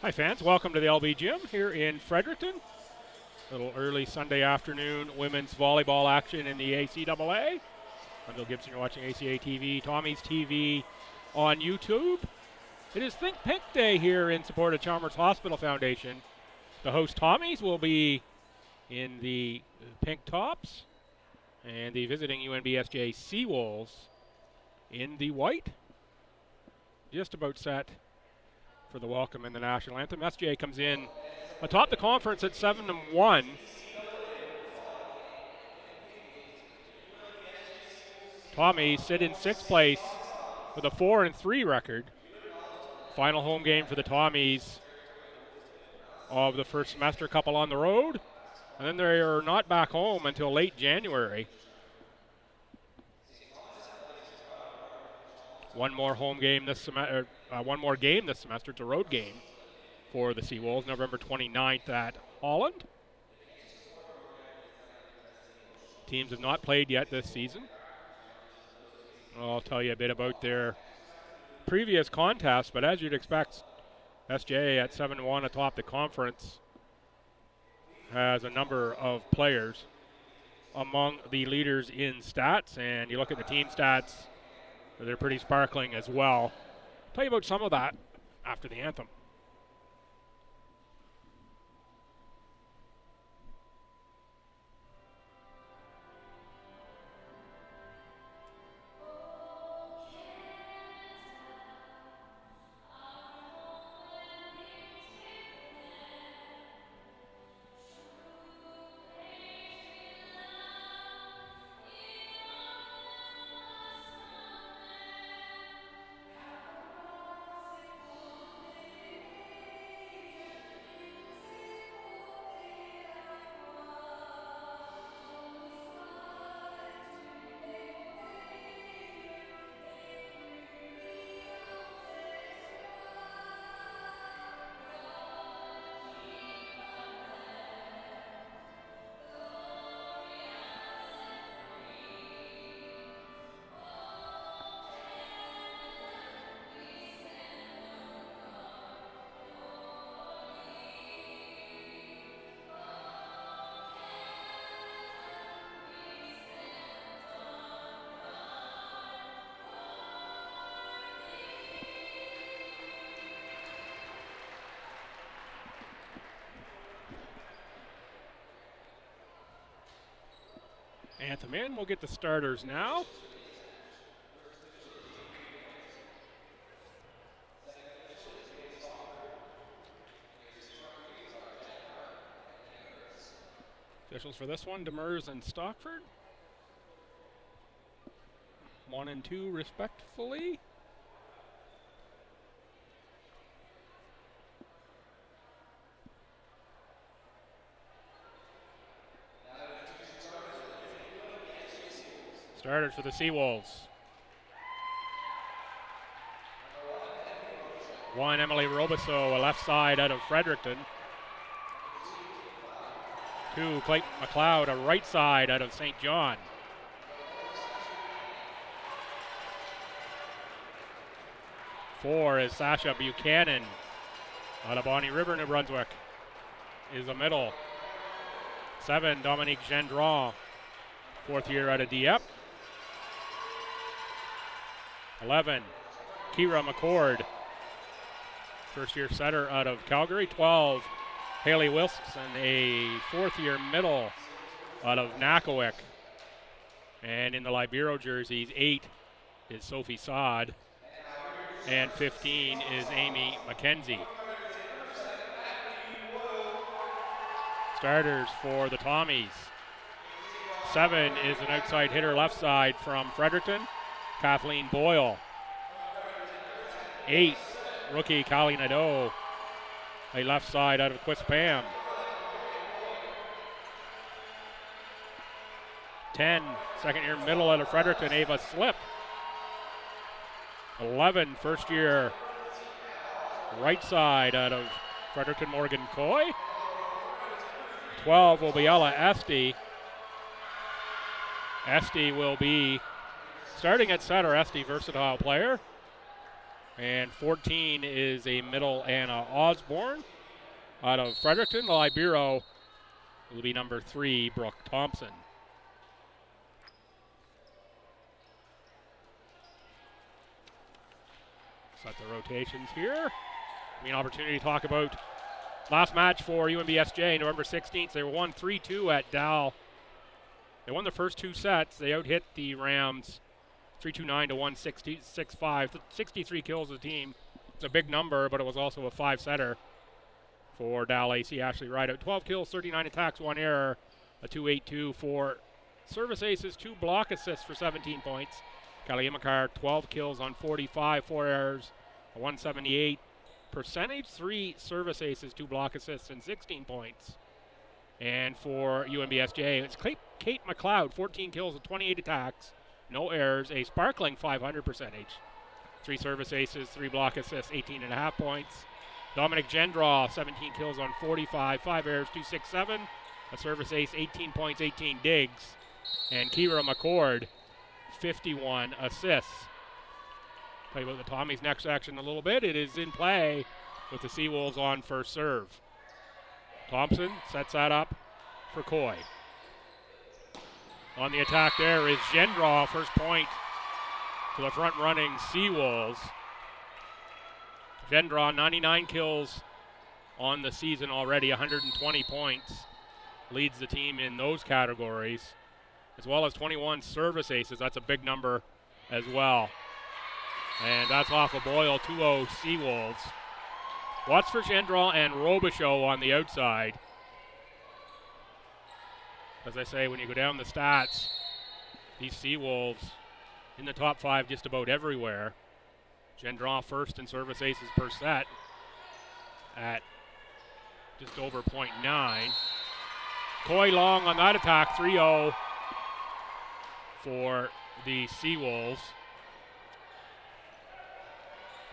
Hi fans, welcome to the LB Gym here in Fredericton. A little early Sunday afternoon women's volleyball action in the ACAA. I'm Bill Gibson, you're watching ACAA TV, Tommy's TV on YouTube. It is Think Pink Day here in support of Chalmers Hospital Foundation. The host Tommies will be in the pink tops and the visiting UNBSJ Seawolves in the white. Just about set for the welcome in the national anthem. SJ comes in atop the conference at 7-1. Tommy sit in sixth place with a 4-3 record. Final home game for the Tommies of the first semester, couple on the road, and then they are not back home until late January. One more game this semester. It's a road game for the Seawolves, November 29th at Holland. Teams have not played yet this season. I'll tell you a bit about their previous contests, but as you'd expect, SJ at 7-1 atop the conference has a number of players among the leaders in stats, and you look at the team stats, they're pretty sparkling as well. I'll tell you about some of that after the anthem. Anthem in. We'll get the starters now. Officials for this one, Demers and Stockford. 1 and 2 respectfully. Starters for the Seawolves. 1, Emily Robiso, a left side out of Fredericton. 2, Clayton McLeod, a right side out of St. John. 4 is Sasha Buchanan out of Bonnie River, New Brunswick, is a middle. 7, Dominique Gendron, 4th year out of Dieppe. 11, Kira McCord, first-year setter out of Calgary. 12, Haley Wilson, a 4th-year middle out of Nakawik. And in the Libero jerseys, 8 is Sophie Saad, and 15 is Amy McKenzie. Starters for the Tommies. 7 is an outside hitter left side from Fredericton, Kathleen Boyle. 8, rookie Kali Nadeau, a left side out of Quispam. 10, second-year middle out of Fredericton, Ava Slip. 11, first-year right side out of Fredericton, Morgan Coy. 12 will be Ella Esty. Esty will be starting at center. Esty, versatile player. And 14 is a middle Anna Osborne. Out of Fredericton, the libero will be number 3, Brooke Thompson. Set the rotations here. An opportunity to talk about last match for UNBSJ, November 16th. They won 3-2 at Dal. They won the first 2 sets. They out-hit the Rams 329 to 165. 63 kills as a team. It's a big number, but it was also a 5-setter for Dal AC. Ashley Rideout, 12 kills, 39 attacks, 1 error, a 282 for service aces, 2 block assists for 17 points. Kelly Imakar, 12 kills on 45, 4 errors, a 178 percentage, 3 service aces, 2 block assists, and 16 points. And for UNBSJ, it's Kate McLeod, 14 kills with 28 attacks, no errors, a sparkling 500 percentage. 3 service aces, 3 block assists, 18.5 points. Dominic Gendraw, 17 kills on 45, 5 errors, 267, a service ace, 18 points, 18 digs. And Kira McCord, 51 assists. Tell you about the Tommies next action a little bit. It is in play with the Seawolves on first serve. Thompson sets that up for Coy. On the attack there is Gendraw, first point to the front-running Seawolves. Gendraw, 99 kills on the season already, 120 points. Leads the team in those categories, as well as 21 service aces. That's a big number as well. And that's off of Boyle, 2-0 Seawolves. Watch for Gendraw and Robichaud on the outside. As I say, when you go down the stats, these Seawolves in the top 5 just about everywhere. Gendraw first in service aces per set at just over 0.9. Coy long on that attack, 3-0 for the Seawolves.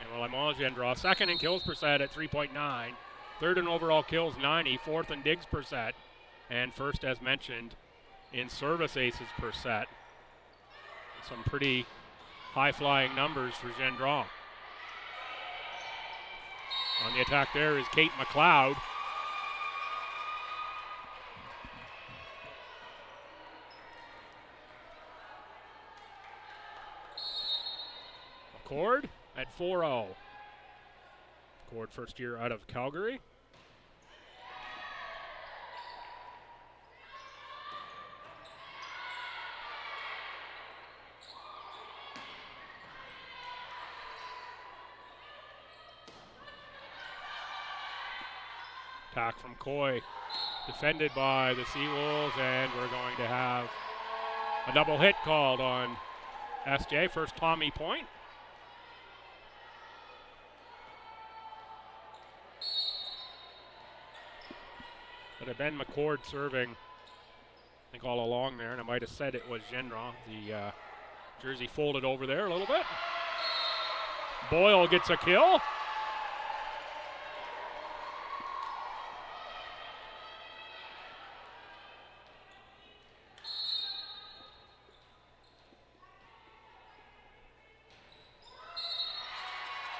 And while I'm on Gendraw, second in kills per set at 3.9. Third in overall kills, 90. Fourth in digs per set. And first, as mentioned, in service aces per set. Some pretty high-flying numbers for Gendraw. On the attack there is Kate McLeod. McCord at 4-0. McCord first year out of Calgary. Attack from Coy, defended by the Seawolves, and we're going to have a double hit called on SJ. First Tommy point. But it had been McCord serving, I think, all along there, and I might have said it was Gendraw. The jersey folded over there a little bit. Boyle gets a kill.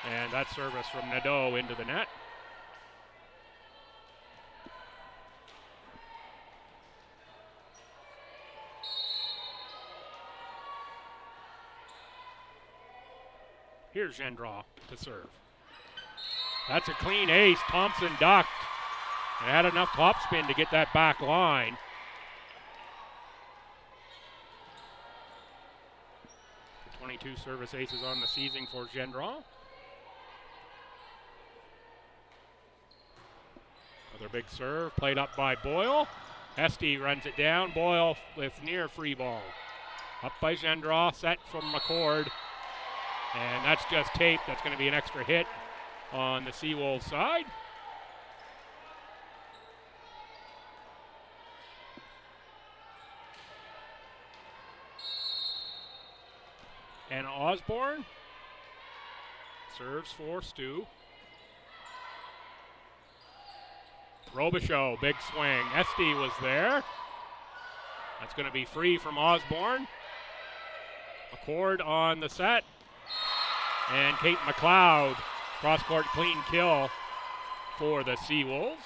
And that service from Nadeau into the net. Here's Gendraw to serve. That's a clean ace. Thompson ducked and had enough topspin to get that back line. The 22 service aces on the season for Gendraw. Another big serve played up by Boyle. Esty runs it down. Boyle with near free ball. Up by Gendraw, set from McCord. And that's just tape. That's going to be an extra hit on the Seawolves side. And Osborne serves for Stu. Robichaud, big swing. Esty was there. That's going to be free from Osborne. McCord on the set. And Kate McLeod, cross-court clean kill for the Seawolves.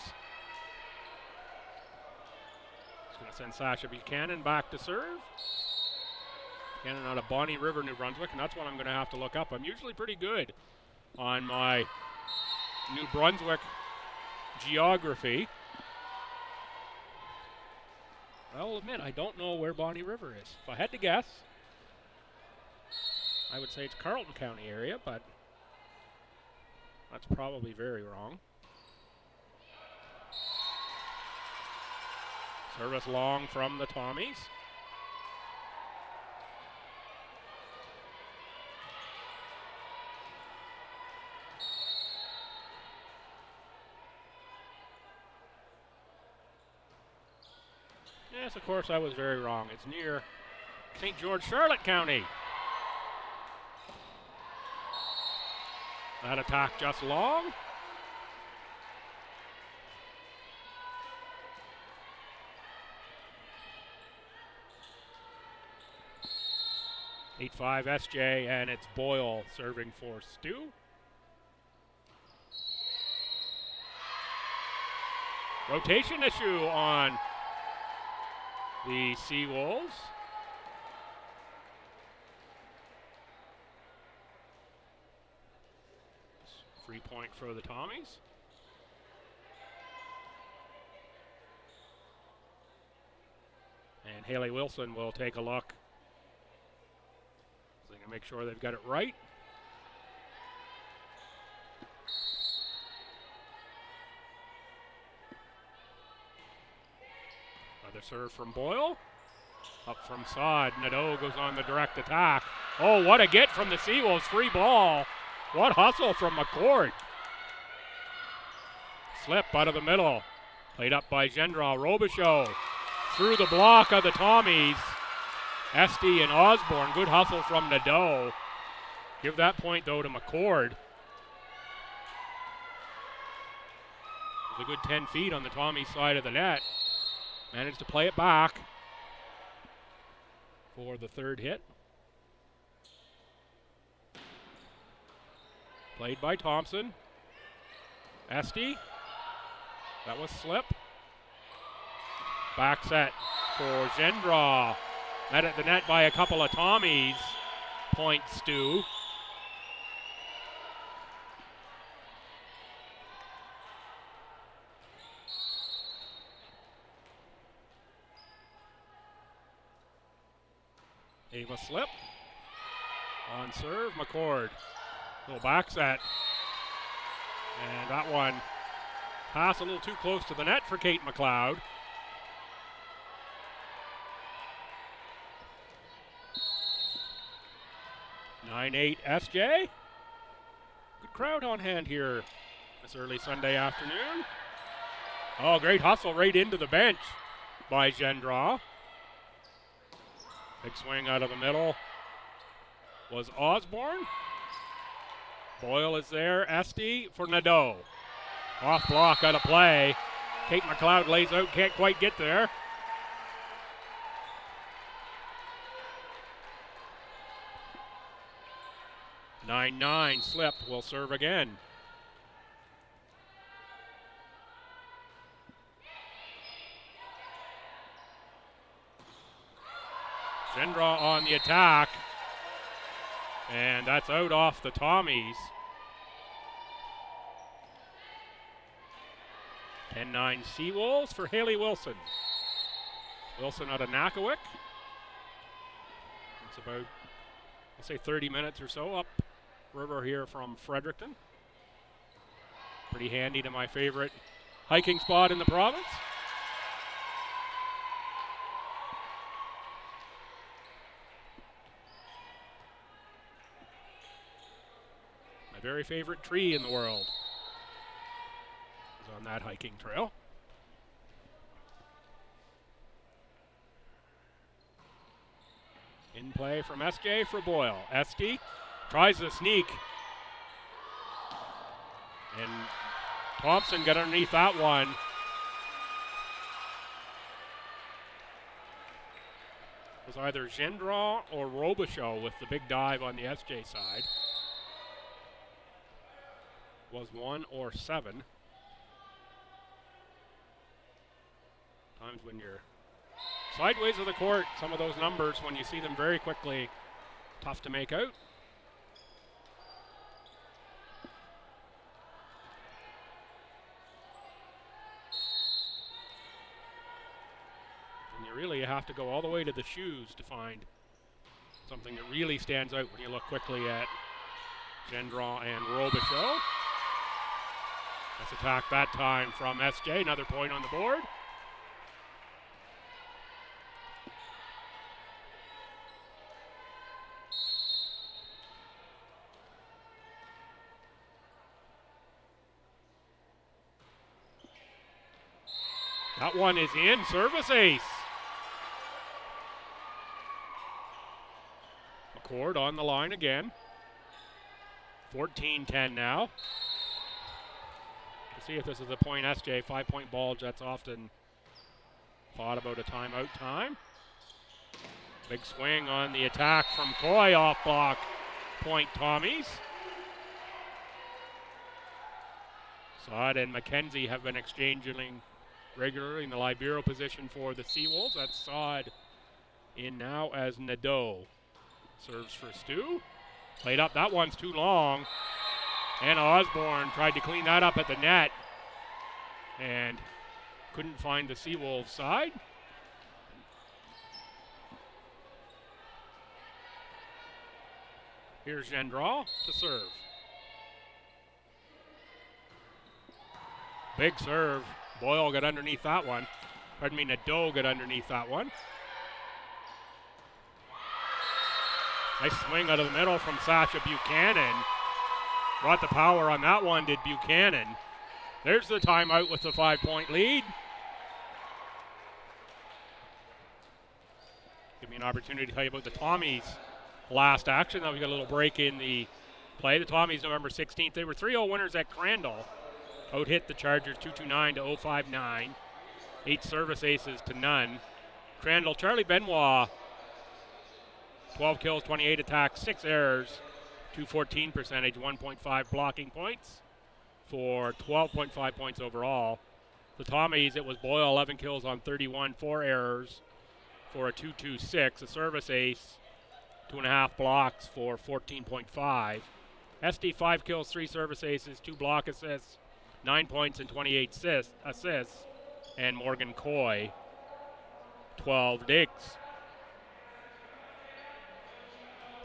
It's going to send Sasha Buchanan back to serve. Buchanan out of Bonnie River, New Brunswick, and that's what I'm going to have to look up. I'm usually pretty good on my New Brunswick geography. I'll admit, I don't know where Bonnie River is. If I had to guess, I would say it's Carleton County area, but that's probably very wrong. Service long from the Tommies. Yes, of course, I was very wrong. It's near St. George, Charlotte County. That attack just long. (8-5) SJ, and it's Boyle serving for STU. Rotation issue on the Seawolves. Free point for the Tommies. And Haley Wilson will take a look. So they can make sure they've got it right. Another serve from Boyle. Up from Sod. Nadeau goes on the direct attack. Oh, what a get from the Seawolves. Free ball. What hustle from McCord. Slip out of the middle. Played up by Gendron. Robichaud through the block of the Tommies. Esty and Osborne. Good hustle from Nadeau. Give that point, though, to McCord. It was a good 10 feet on the Tommies side of the net. Managed to play it back for the third hit. Played by Thompson. Esty. That was slip. Back set for Gendron. Met at the net by a couple of Tommies. Point STU. Ava slip. On serve, McCord. Little back set. And that one pass a little too close to the net for Kate McLeod. (9-8) SJ. Good crowd on hand here this early Sunday afternoon. Oh, great hustle right into the bench by Gendron. Big swing out of the middle was Osborne. Boyle is there. Esty for Nadeau. Off block, out of play. Kate McLeod lays out, can't quite get there. (9-9) slip will serve again. Gendron on the attack. And that's out off the Tommies. 10-9 Seawolves for Haley Wilson. Wilson out of Nakawik. It's about, I'll say 30 minutes or so up river here from Fredericton. Pretty handy to my favorite hiking spot in the province. My very favorite tree in the world is on that hiking trail. In play from SJ for Boyle. Esty tries to sneak. And Thompson got underneath that one. It was either Gendron or Robichaud with the big dive on the SJ side. was 1 or 7. Times when you're sideways of the court, some of those numbers, when you see them very quickly, tough to make out. And you really have to go all the way to the shoes to find something that really stands out when you look quickly at Gendron and Robichaud. Nice attack that time from SJ, another point on the board. That one is in, service ace. McCord on the line again. 14-10 now. We'll see if this is a point SJ, 5-point ball. Jets often thought about a timeout time. Big swing on the attack from Coy, off block, point Tommies. Saad and McKenzie have been exchanging regularly in the libero position for the Seawolves. That's Saad in now as Nadeau. Serves for Stu. Played up, that one's too long. And Osborne tried to clean that up at the net and couldn't find the Seawolves side. Here's Gendron to serve. Big serve. Boyle got underneath that one. Pardon me, Nadeau got underneath that one. Nice swing out of the middle from Sasha Buchanan. Brought the power on that one, did Buchanan. There's the timeout with the 5-point lead. Give me an opportunity to tell you about the Tommies' last action. Now we got a little break in the play. The Tommies, November 16th. They were 3-0 winners at Crandall. Out hit the Chargers 229 to 059. 8 service aces to none. Crandall, Charlie Benoit, 12 kills, 28 attacks, 6 errors, 214 percentage, 1.5 blocking points for 12.5 points overall. The Tommies, it was Boyle, 11 kills on 31, 4 errors for a 226, a service ace, 2.5 blocks for 14.5. SD, 5 kills, 3 service aces, 2 block assists, 9 points and 28 assists. And Morgan Coy, 12 digs.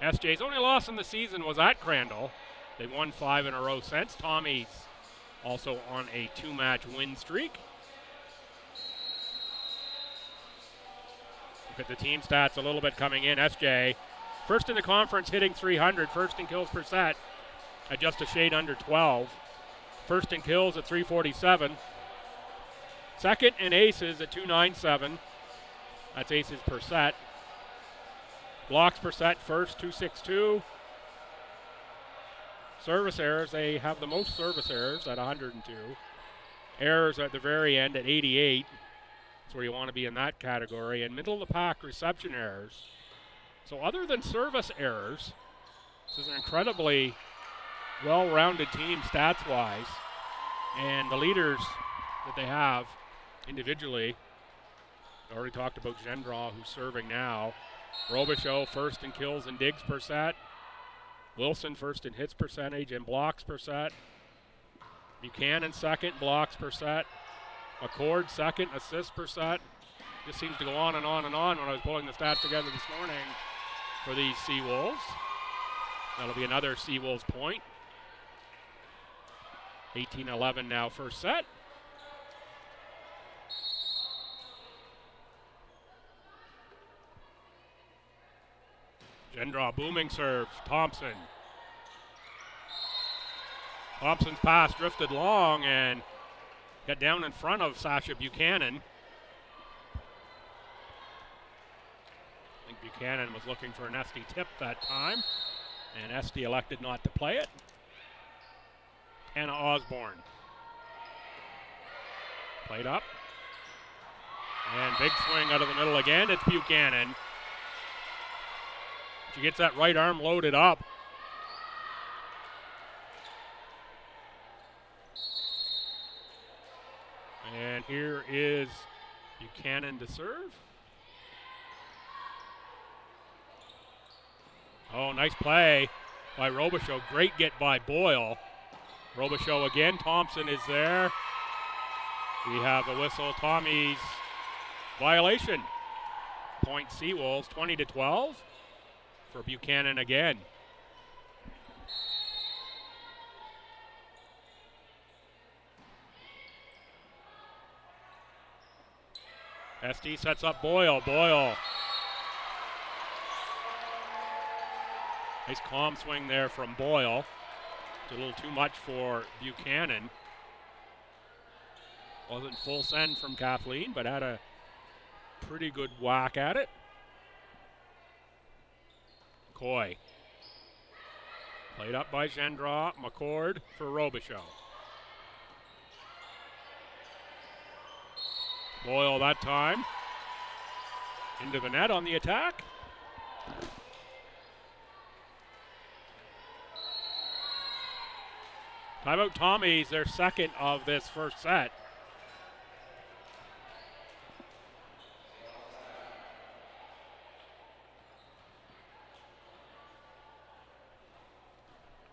SJ's only loss in the season was at Crandall. They've won 5 in a row since. Tommy's also on a 2-match win streak. Look at the team stats a little bit coming in. SJ, first in the conference hitting 300, first in kills per set at just a shade under 12. First in kills at 347. Second in aces at 297. That's aces per set. Blocks per set, first 262. Service errors, they have the most service errors at 102. Errors at the very end at 88. That's where you want to be in that category. And middle of the pack reception errors. So other than service errors, this is an incredibly well-rounded team stats-wise. And the leaders that they have individually, I already talked about Gendron, who's serving now. Robichaud first in kills and digs per set. Wilson first in hits percentage and blocks per set. Buchanan second, blocks per set. McCord second, assists per set. Just seems to go on and on and on when I was pulling the stats together this morning for these Seawolves. That'll be another Seawolves point. 18-11 now, first set. Gendron, booming serves. Thompson. Thompson's pass drifted long and got down in front of Sasha Buchanan. I think Buchanan was looking for an SD tip that time, and SD elected not to play it. Anna Osborne. Played up. And big swing out of the middle again. It's Buchanan. She gets that right arm loaded up. And here is Buchanan to serve. Oh, nice play by Robichaud. Great get by Boyle. Robichaud again. Thompson is there. We have the whistle. Tommy's violation. Point Seawolves, 20-12 for Buchanan again. ST sets up Boyle. Boyle. Nice calm swing there from Boyle. It's a little too much for Buchanan. Wasn't full send from Kathleen, but had a pretty good whack at it. Coy. Played up by Gendra. McCord for Robichaud. Boyle that time. Into the net on the attack. Timeout Tommy's their second of this first set.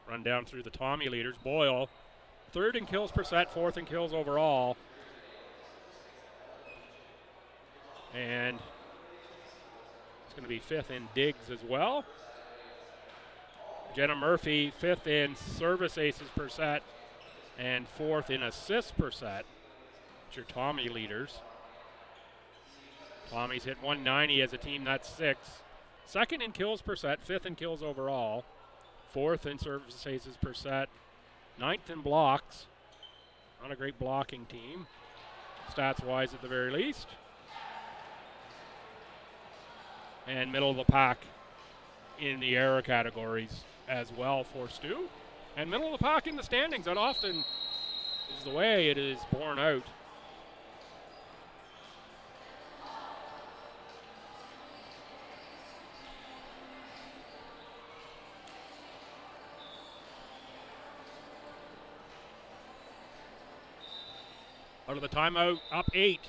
Run down through the Tommy leaders. Boyle, third in kills per set, fourth in kills overall. And it's going to be fifth in digs as well. Jenna Murphy, fifth in service aces per set and fourth in assists per set. It's your Tommy leaders. Tommy's hit 190 as a team, that's sixth. Second in kills per set, fifth in kills overall. Fourth in service aces per set, ninth in blocks. Not a great blocking team, stats-wise at the very least. And middle of the pack in the error categories as well for STU. And middle of the pack in the standings. That often is the way it is borne out. Out of the timeout, up 8.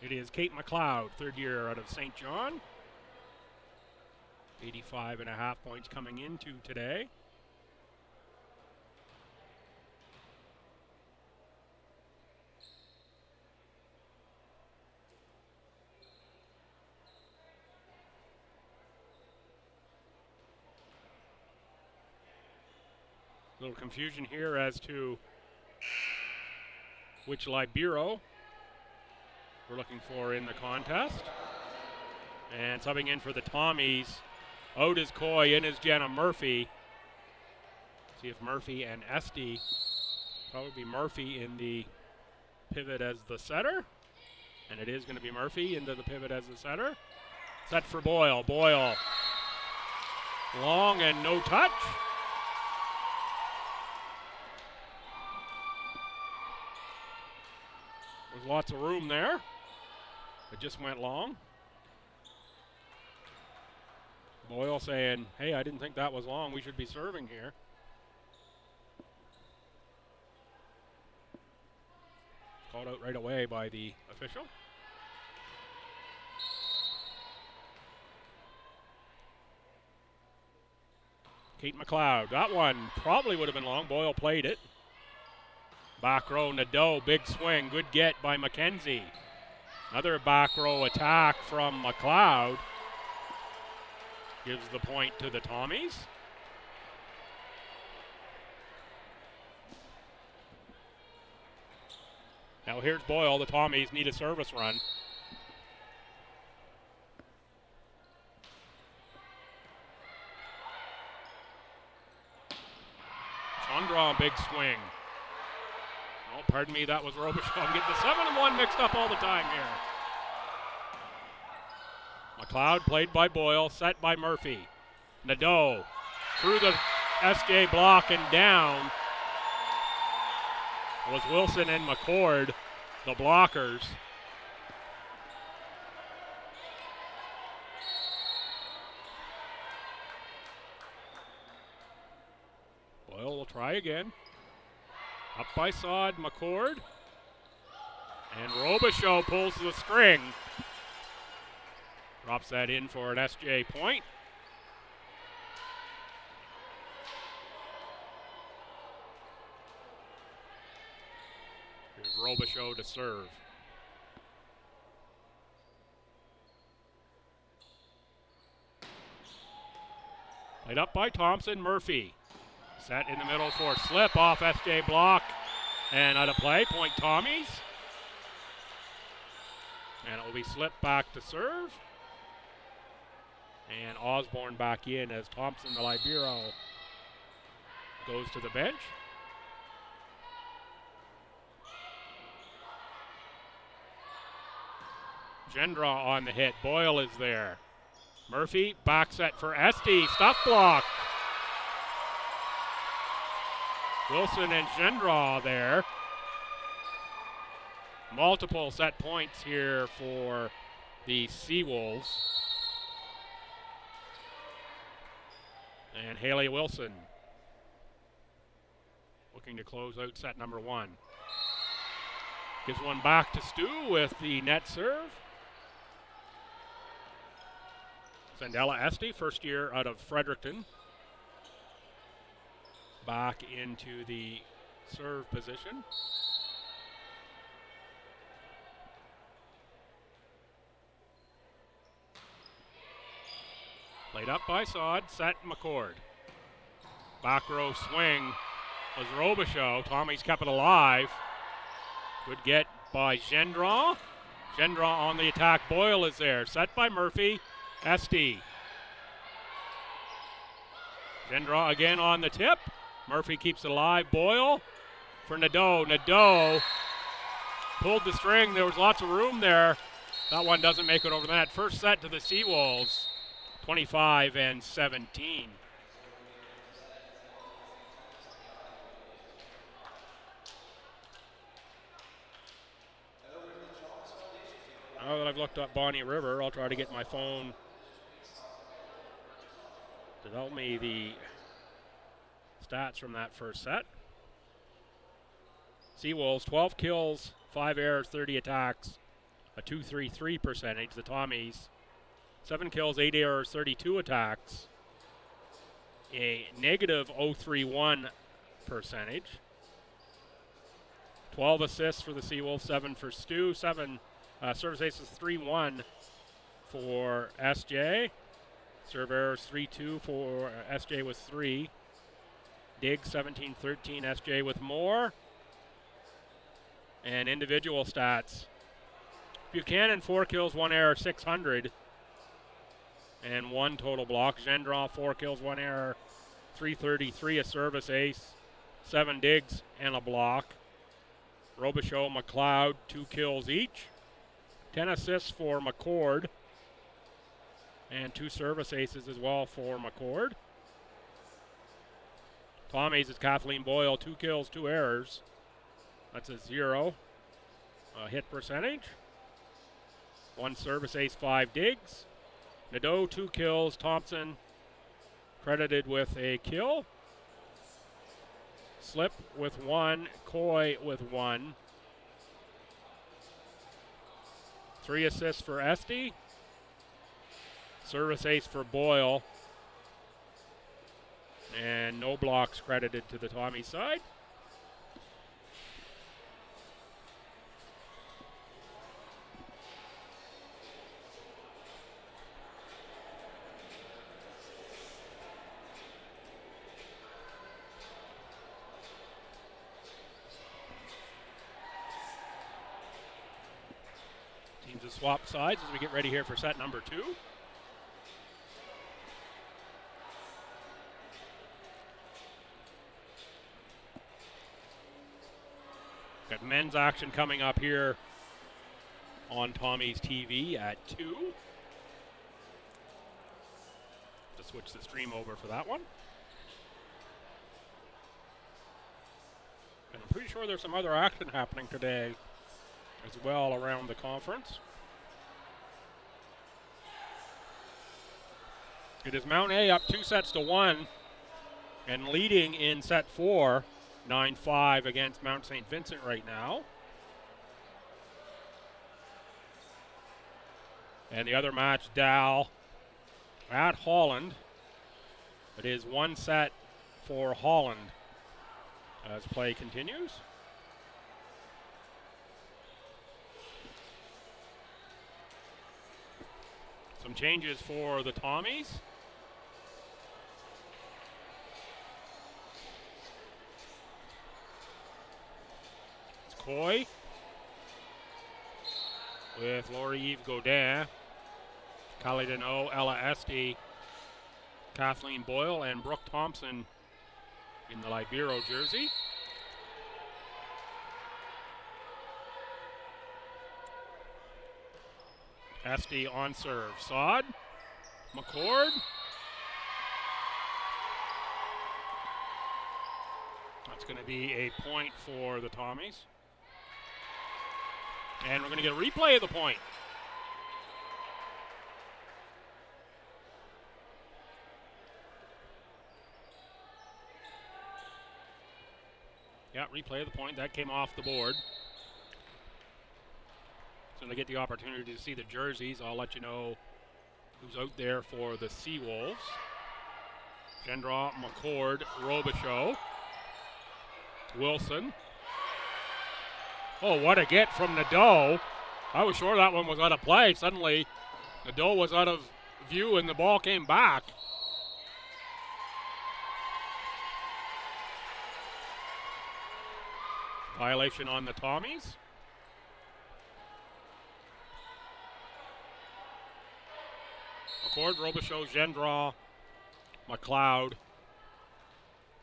It is Kate McLeod, third year out of St. John. 85.5 points coming into today. A little confusion here as to which libero we're looking for in the contest. And subbing in for the Tommies, out is Coy, in is Jenna Murphy. See if Murphy and Esty, probably Murphy in the pivot as the setter. And it is going to be Murphy into the pivot as the setter. Set for Boyle. Boyle, long and no touch. There's lots of room there. It just went long. Boyle saying, hey, I didn't think that was long. We should be serving here. Called out right away by the official. Kate McLeod, that one probably would have been long. Boyle played it. Back row, Nadeau, big swing, good get by McKenzie. Another back row attack from McLeod. Gives the point to the Tommies. Now here's Boyle, the Tommies need a service run. Chandra, big swing. Oh, pardon me, that was Robichaud. I'm getting the 7 and 1 mixed up all the time here. McLeod played by Boyle, set by Murphy. Nadeau through the SJ block and down. It was Wilson and McCord, the blockers. Boyle will try again. Up by Sod, McCord. And Robichaud pulls the string. Drops that in for an SJ point. Here's Robichaud to serve. Played up by Thompson. Murphy set in the middle for slip off SJ block. And out of play, point Tommies. And it will be slipped back to serve. And Osborne back in as Thompson, the libero, goes to the bench. Gendron on the hit. Boyle is there. Murphy, back set for Esty. Stuff block. Wilson and Gendron there. Multiple set points here for the Seawolves. And Haley Wilson looking to close out set number one. Gives one back to Stu with the net serve. Sandella Esty, first year out of Fredericton. Back into the serve position. Played up by Sod, set McCord. Back row swing was Robichaud. Tommy's kept it alive. Good get by Gendron. Gendron on the attack. Boyle is there. Set by Murphy. Esty. Gendron again on the tip. Murphy keeps it alive. Boyle for Nadeau. Nadeau pulled the string. There was lots of room there. That one doesn't make it over the net. First set to the Seawolves. 25-17. Now that I've looked up Bonnie River, I'll try to get my phone to tell me the stats from that first set. Seawolves, 12 kills, 5 errors, 30 attacks, a .233 percentage. The Tommies, 7 kills, 8 errors, 32 attacks, a negative .031 percentage. 12 assists for the Seawolves, 7 for Stu, 7 service aces, 3-1 for SJ. Serve errors 3-2 for SJ with 3. Diggs 17-13, SJ with more. And individual stats. Buchanan 4 kills, 1 error, 600. And 1 total block. Gendron 4 kills, 1 error, 333, a service ace, 7 digs and a block. Robichaud, McLeod, 2 kills each. 10 assists for McCord. And 2 service aces as well for McCord. Tommy's is Kathleen Boyle, 2 kills, 2 errors. That's a 0 hit percentage. 1 service ace, 5 digs. Nadeau, 2 kills. Thompson credited with a kill. Slip with 1. Coy with 1. 3 assists for Esty. Service ace for Boyle. And no blocks credited to the Tommy side. Teams have swapped sides as we get ready here for set number 2. Got men's action coming up here on Tommy's TV at 2. To switch the stream over for that one. And I'm pretty sure there's some other action happening today as well around the conference. It is Mount A up 2-1 and leading in set 4, 9-5 against Mount St. Vincent right now. And the other match, Dow at Holland. It is 1 set for Holland as play continues. Some changes for the Tommies. It's Coy with Laurie-Yves Godin, Kylie Deneau, Ella Esty, Kathleen Boyle, and Brooke Thompson in the Libero jersey. Esty on serve. Sod. McCord. That's going to be a point for the Tommies. And we're going to get a replay of the point. Yeah, replay of the point. That came off the board. So to get the opportunity to see the jerseys, I'll let you know who's out there for the Seawolves. Gendron, McCord, Robichaud, Wilson. Oh, what a get from Nadeau. I was sure that one was out of play. Suddenly, Nadeau was out of view and the ball came back. Violation on the Tommies. McCord, Robichaud, Gendron, McLeod.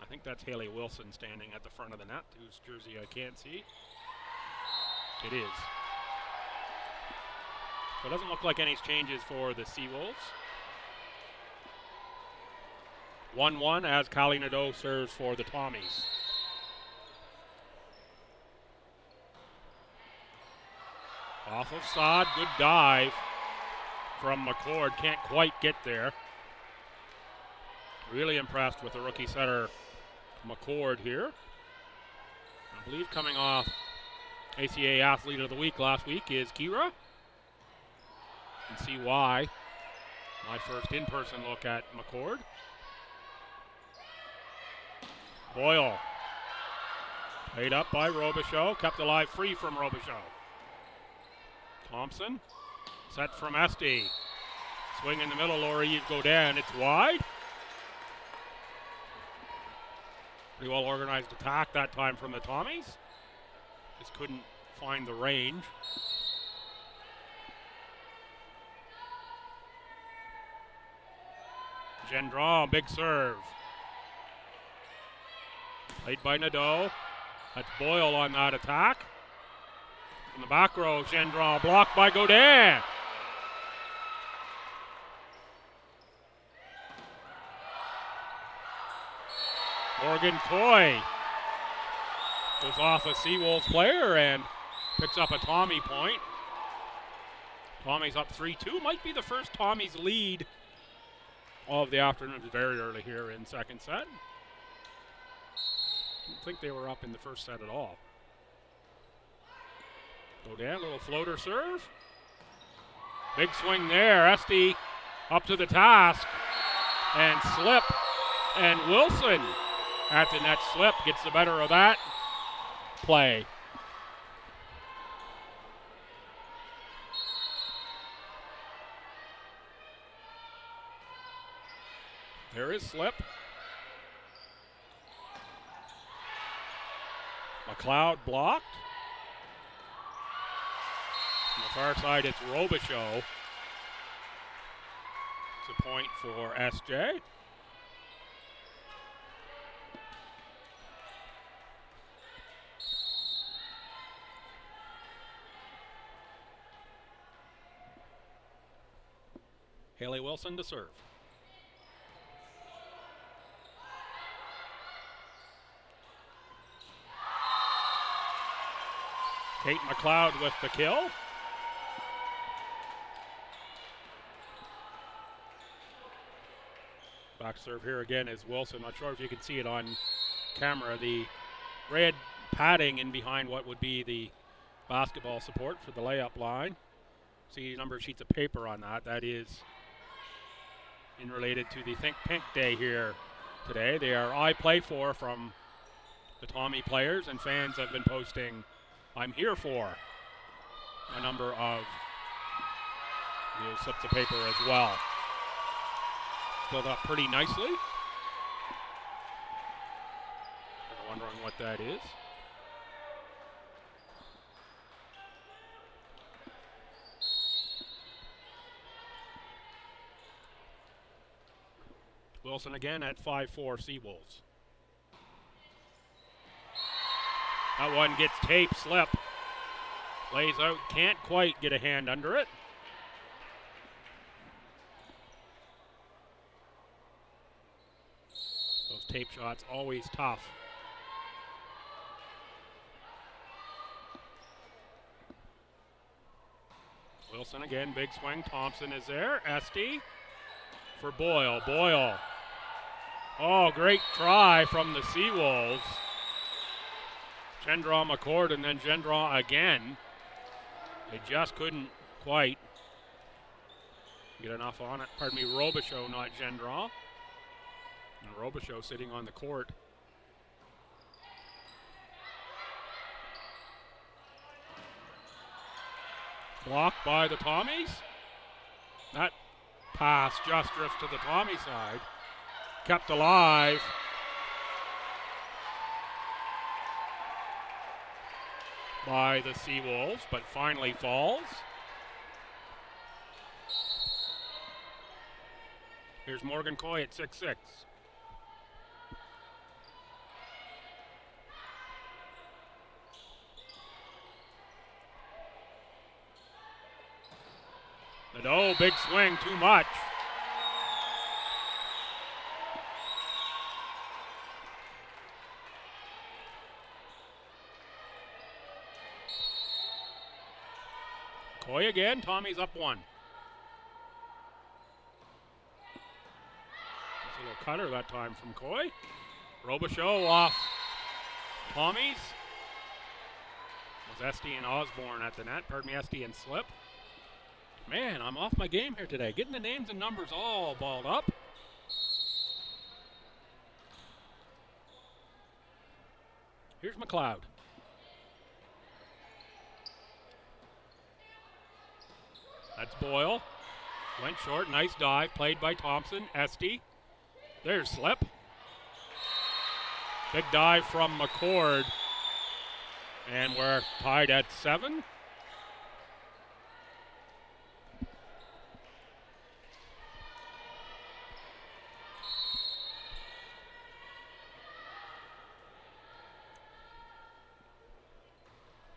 I think that's Haley Wilson standing at the front of the net, whose jersey I can't see. It is. So it doesn't look like any changes for the Seawolves. 1-1 as Kylie Nadeau serves for the Tommies. Off of Sod, good dive from McCord, can't quite get there. Really impressed with the rookie setter McCord here. I believe coming off ACAA Athlete of the Week last week is Kira. You can see why. My first in-person look at McCord. Boyle. Played up by Robichaud, kept alive free from Robichaud. Thompson, set from Esty. Swing in the middle, Laurie-Yves Godin, it's wide. Pretty well organized attack that time from the Tommies. Just couldn't find the range. Gendron, big serve. Played by Nadeau. That's Boyle on that attack. In the back row, Gendron blocked by Godin. Morgan Coy goes off a Seawolves player and picks up a Tommy point. Tommy's up 3-2. Might be the first Tommy's lead of the afternoon. It's very early here in second set. I don't think they were up in the first set at all. Godin, little floater serve. Big swing there. Esty up to the task. And slip. And Wilson at the net slip gets the better of that play. There is slip. McLeod blocked. On the far side, it's Robichaud. It's a point for SJ. Haley Wilson to serve. Kate McLeod with the kill. Back serve here again is Wilson. Not sure if you can see it on camera. The red padding in behind what would be the basketball support for the layup line. see a number of sheets of paper on that. That is in related to the Think Pink Day here today. They are I Play For from the Tommy players, and fans have been posting I'm Here For a number of slips of paper as well. Filled up pretty nicely. I'm wondering what that is. Wilson again at 5-4 Seawolves. That one gets tape, slip. Lays out, can't quite get a hand under it. Those tape shots always tough. Wilson again, big swing. Thompson is there. Esty for Boyle. Boyle. Oh, great try from the Seawolves. Gendron McCord and then Gendron again. They just couldn't quite get enough on it. Pardon me, Robichaud, not Gendron. And Robichaud sitting on the court. Blocked by the Tommies. That pass just drifts to the Tommy side. Kept alive. By the Seawolves, but finally falls. Here's Morgan Coy at 6'6". Nadeau, big swing, too much. Coy again, Tommy's up one. That's a little cutter that time from Coy. Robichaud off Tommy's. Was Esty and Osborne at the net. Pardon me, Esty and Slip. Man, I'm off my game here today. Getting the names and numbers all balled up. Here's McLeod. That's Boyle. Went short, nice dive, played by Thompson. Esty. There's Slip. Big dive from McCord. And we're tied at 7.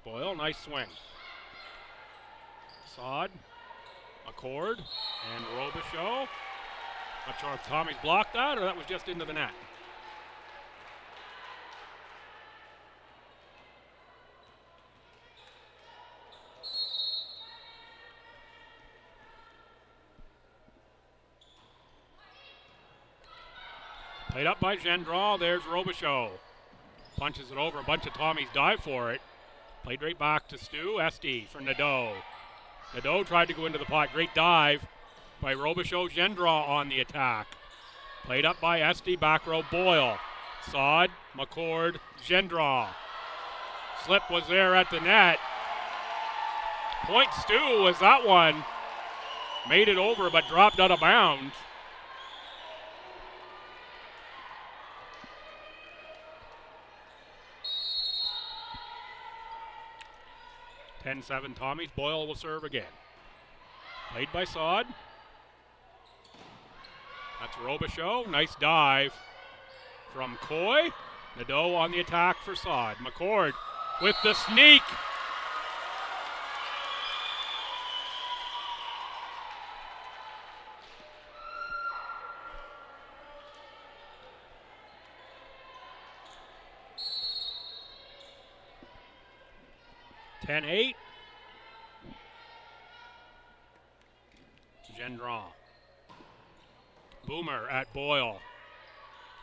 Boyle, nice swing. Sod. McCord and Robichaud. Not sure if Tommy's blocked that or that was just into the net. Played up by Gendron. There's Robichaud. Punches it over. A bunch of Tommies dive for it. Played right back to Stu. Esty for Nadeau. Nadeau tried to go into the pot. Great dive by Robichaud. Gendron on the attack. Played up by Esty. Back row Boyle. Sod, McCord, Gendron. Slip was there at the net. Point Stu was that one. Made it over but dropped out of bounds. (10-7) Tommies. Boyle will serve again. Played by Sod. That's Robichaud. Nice dive from Coy. Nadeau on the attack for Sod. McCord with the sneak. (10-8). Gendron. Boomer at Boyle.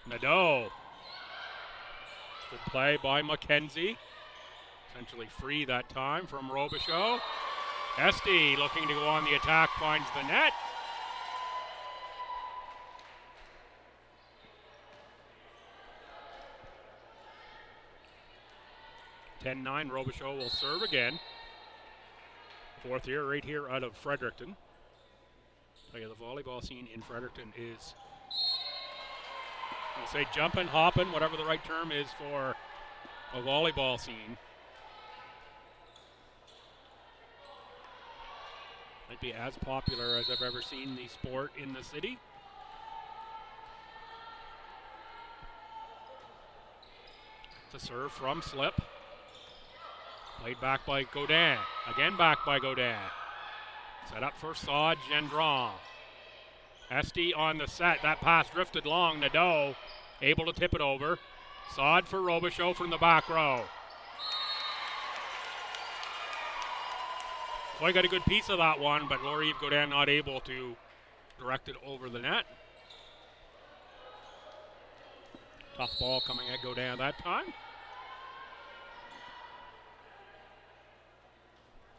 Nadeau. Good play by McKenzie. Essentially free that time from Robichaud. STU looking to go on the attack, finds the net. (10-9), Robichaud will serve again. Fourth year right here out of Fredericton. The volleyball scene in Fredericton is, I'll say, jumping, hopping, whatever the right term is for a volleyball scene. Might be as popular as I've ever seen the sport in the city. It's a serve from Slip. Played back by Godin. Again back by Godin. Set up for Saad Gendron. STU on the set. That pass drifted long. Nadeau able to tip it over. Saad for Robichaud from the back row. Boy, got a good piece of that one, but Laurieve Godin not able to direct it over the net. Tough ball coming at Godin that time.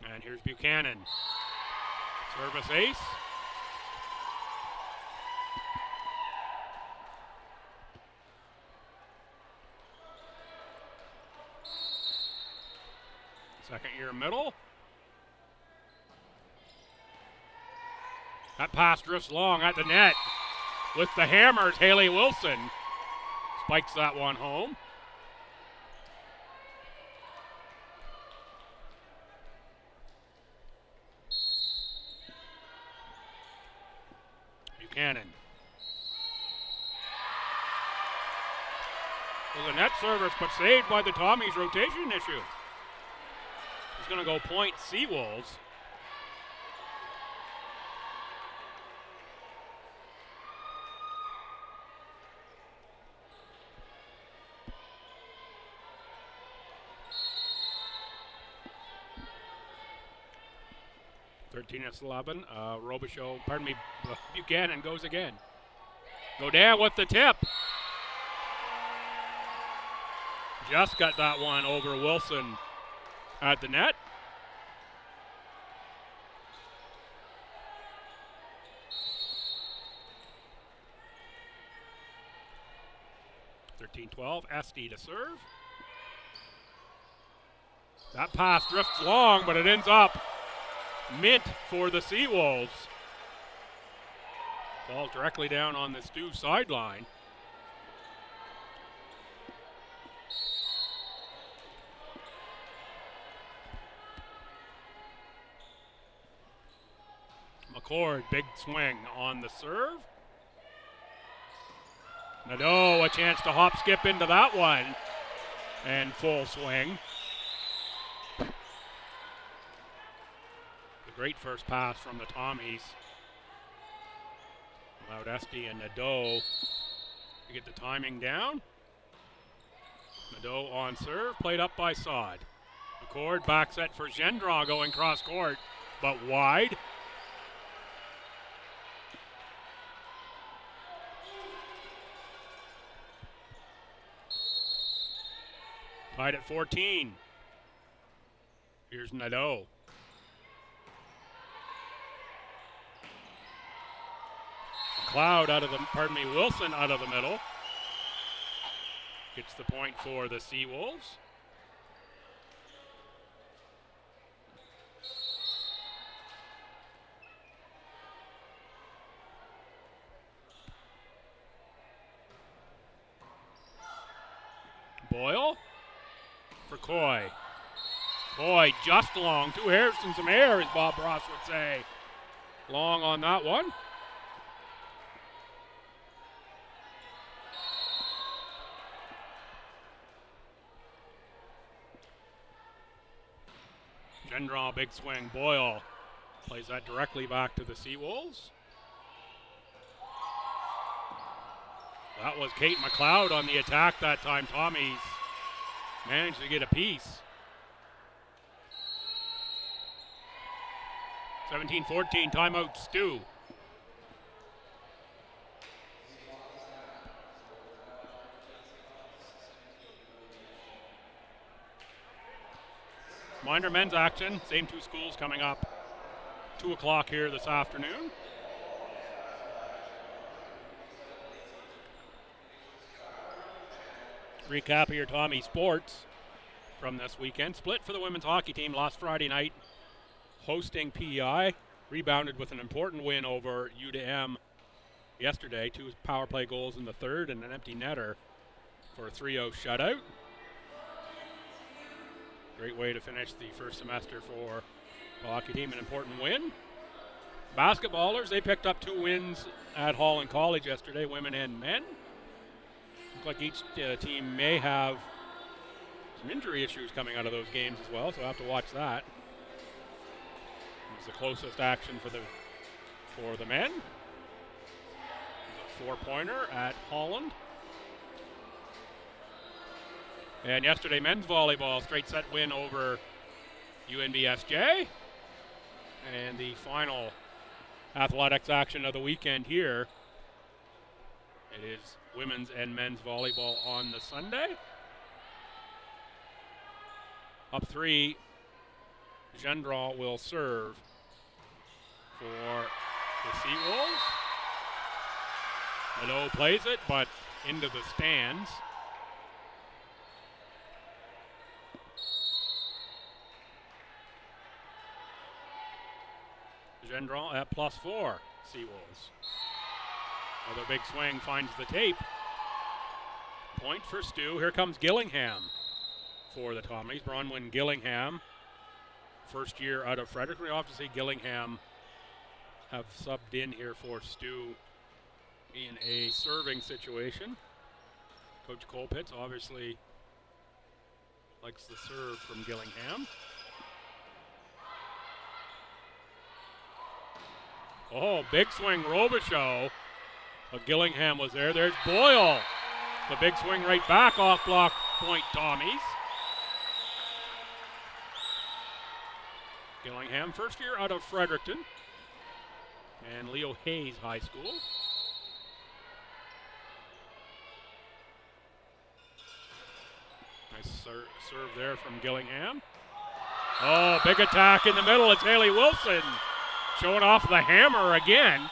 And here's Buchanan. Service ace. Second year middle. That pass drifts long at the net. With the hammers, Haley Wilson spikes that one home. Buchanan. Was a net service, but saved by the Tommies rotation issue. He's going to go point Seawolves. (13-11). Robichaud, Buchanan goes again. Godin with the tip. Just got that one over Wilson at the net. (13-12). STU to serve. That pass drifts long, but it ends up mint for the Seawolves. Falls directly down on the STU sideline. McCord, big swing on the serve. Nadeau, a chance to hop skip into that one. And full swing. Great first pass from the Tommies. Allowed STU and Nadeau to get the timing down. Nadeau on serve, played up by Saad. McCord back set for Gendron going cross court, but wide. Tied at 14. Here's Nadeau. Wilson out of the middle. Gets the point for the Seawolves. Boyle for Coy. Coy just long. 2 hairs and some air, as Bob Ross would say. Long on that one. Gendron, big swing. Boyle plays that directly back to the Seawolves. That was Kate McLeod on the attack that time. Tommies managed to get a piece. 17-14, timeout STU. Reminder, men's action, same 2 schools coming up 2 o'clock here this afternoon. Recap of your Tommy sports from this weekend. Split for the women's hockey team last Friday night, hosting PEI. Rebounded with an important win over U2M yesterday. 2 power play goals in the third and an empty netter for a 3-0 shutout. Great way to finish the first semester for the hockey team, an important win. Basketballers, they picked up 2 wins at Holland College yesterday, women and men. Looks like each team may have some injury issues coming out of those games as well, so we'll have to watch that. It's the closest action for the men. A 4-pointer at Holland. And yesterday, men's volleyball, straight set win over UNBSJ. And the final athletics action of the weekend here. It is women's and men's volleyball on the Sunday. Up 3, Gendron will serve for the Seawolves. Nadeau plays it, but into the stands. Gendron at +4, Seawolves. Another big swing finds the tape. Point for STU. Here comes Gillingham for the Tommies. Bronwyn Gillingham, first year out of Frederick. We often see Gillingham have subbed in here for STU in a serving situation. Coach Colpitts obviously likes the serve from Gillingham. Oh, big swing, Robichaud. But Gillingham was there. There's Boyle. The big swing right back off block point, Tommies. Gillingham, first year out of Fredericton and Leo Hayes High School. Nice serve there from Gillingham. Oh, big attack in the middle. It's Haley Wilson showing off the hammer again.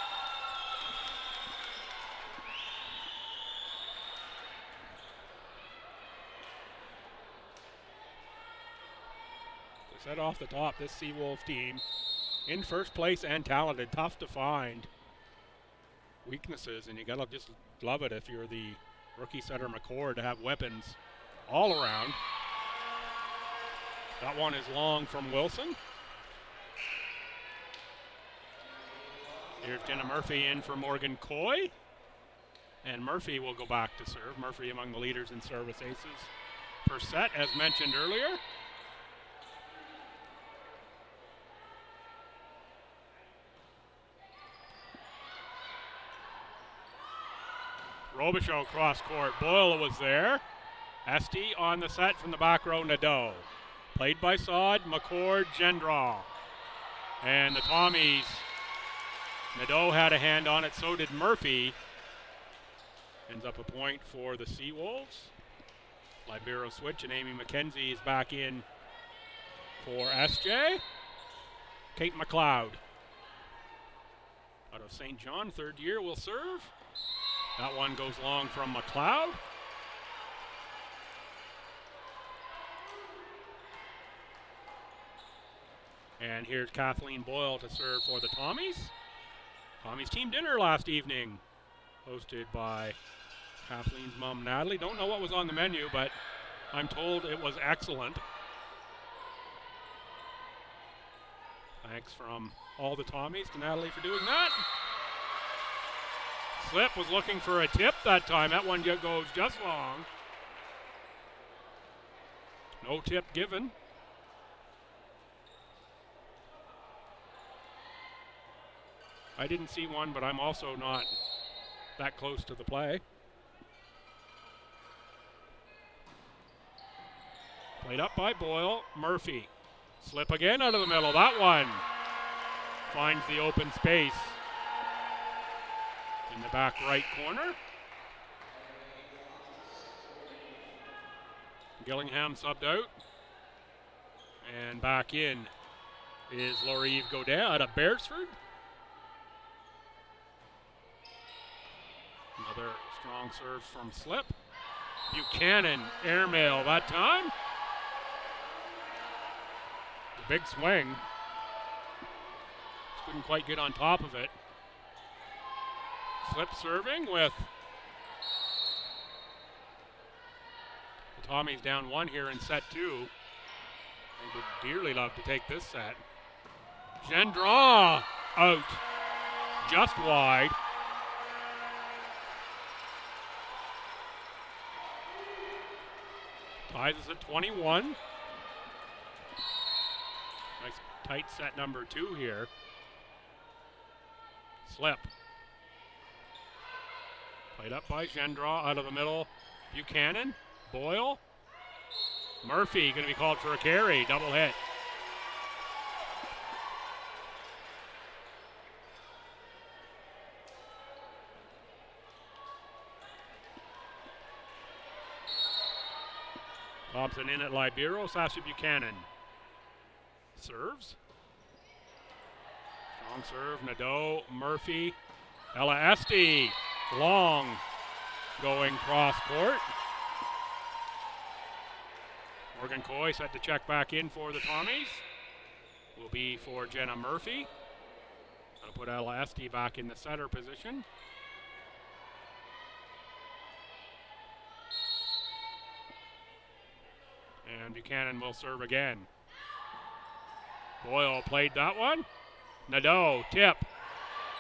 Set off the top, this Seawolf team in first place and talented, tough to find weaknesses, and you gotta just love it if you're the rookie setter McCord to have weapons all around. That one is long from Wilson. Here's Jenna Murphy in for Morgan Coy, and Murphy will go back to serve. Murphy among the leaders in service aces per set, as mentioned earlier. Robichaud cross court. Boyle was there. Esty on the set from the back row, Nadeau. Played by Sod, McCord, Gendron. And the Tommies, Nadeau had a hand on it, so did Murphy. Ends up a point for the Seawolves. Libero switch, and Amy McKenzie is back in for SJ. Kate McLeod out of St. John, third year, will serve. That one goes long from McLeod. And here's Kathleen Boyle to serve for the Tommies. Tommies team dinner last evening, hosted by Kathleen's mom, Natalie. Don't know what was on the menu, but I'm told it was excellent. Thanks from all the Tommies to Natalie for doing that. Slip was looking for a tip that time. That one goes just long. No tip given. I didn't see one, but I'm also not that close to the play. Played up by Boyle. Murphy. Slip again out of the middle. That one finds the open space in the back right corner. Gillingham subbed out. And back in is Laurive Godin out of Beresford. Another strong serve from Slip. Buchanan, airmail that time. The big swing. Just couldn't quite get on top of it. Slip serving with the Tommies down 1 here in set 2. I would dearly love to take this set. Gendron out, just wide. Ties us at 21. Nice tight set number 2 here. Slip. Played up by Gendron out of the middle. Buchanan, Boyle. Murphy going to be called for a carry, double hit. Thompson in at Libero, Sasha Buchanan serves. Strong serve, Nadeau, Murphy, Ella Esty, long going cross court. Morgan Coy set to check back in for the Tommies. Will be for Jenna Murphy. Going to put Ella Esty back in the center position. And Buchanan will serve again. Boyle played that one. Nadeau, tip.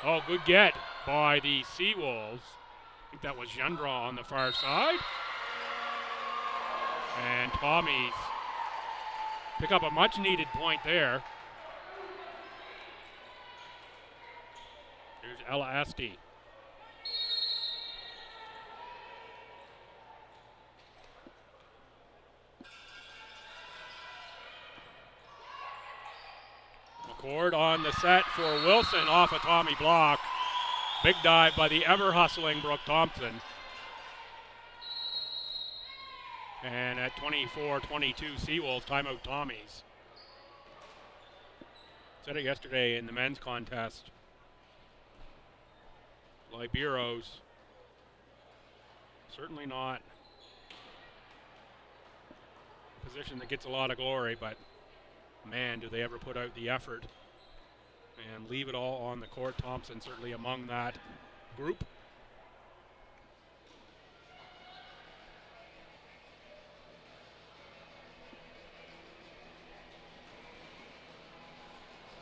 Oh, good get by the Seawolves. I think that was Gendron on the far side. And Tommies pick up a much needed point there. Here's Ella Esty. McCord on the set for Wilson off a Tommy block. Big dive by the ever-hustling Brooke Thompson. And at 24-22, Seawolves timeout Tommies. Said it yesterday in the men's contest. Liberos, certainly not a position that gets a lot of glory, but man, do they ever put out the effort and leave it all on the court. Thompson certainly among that group.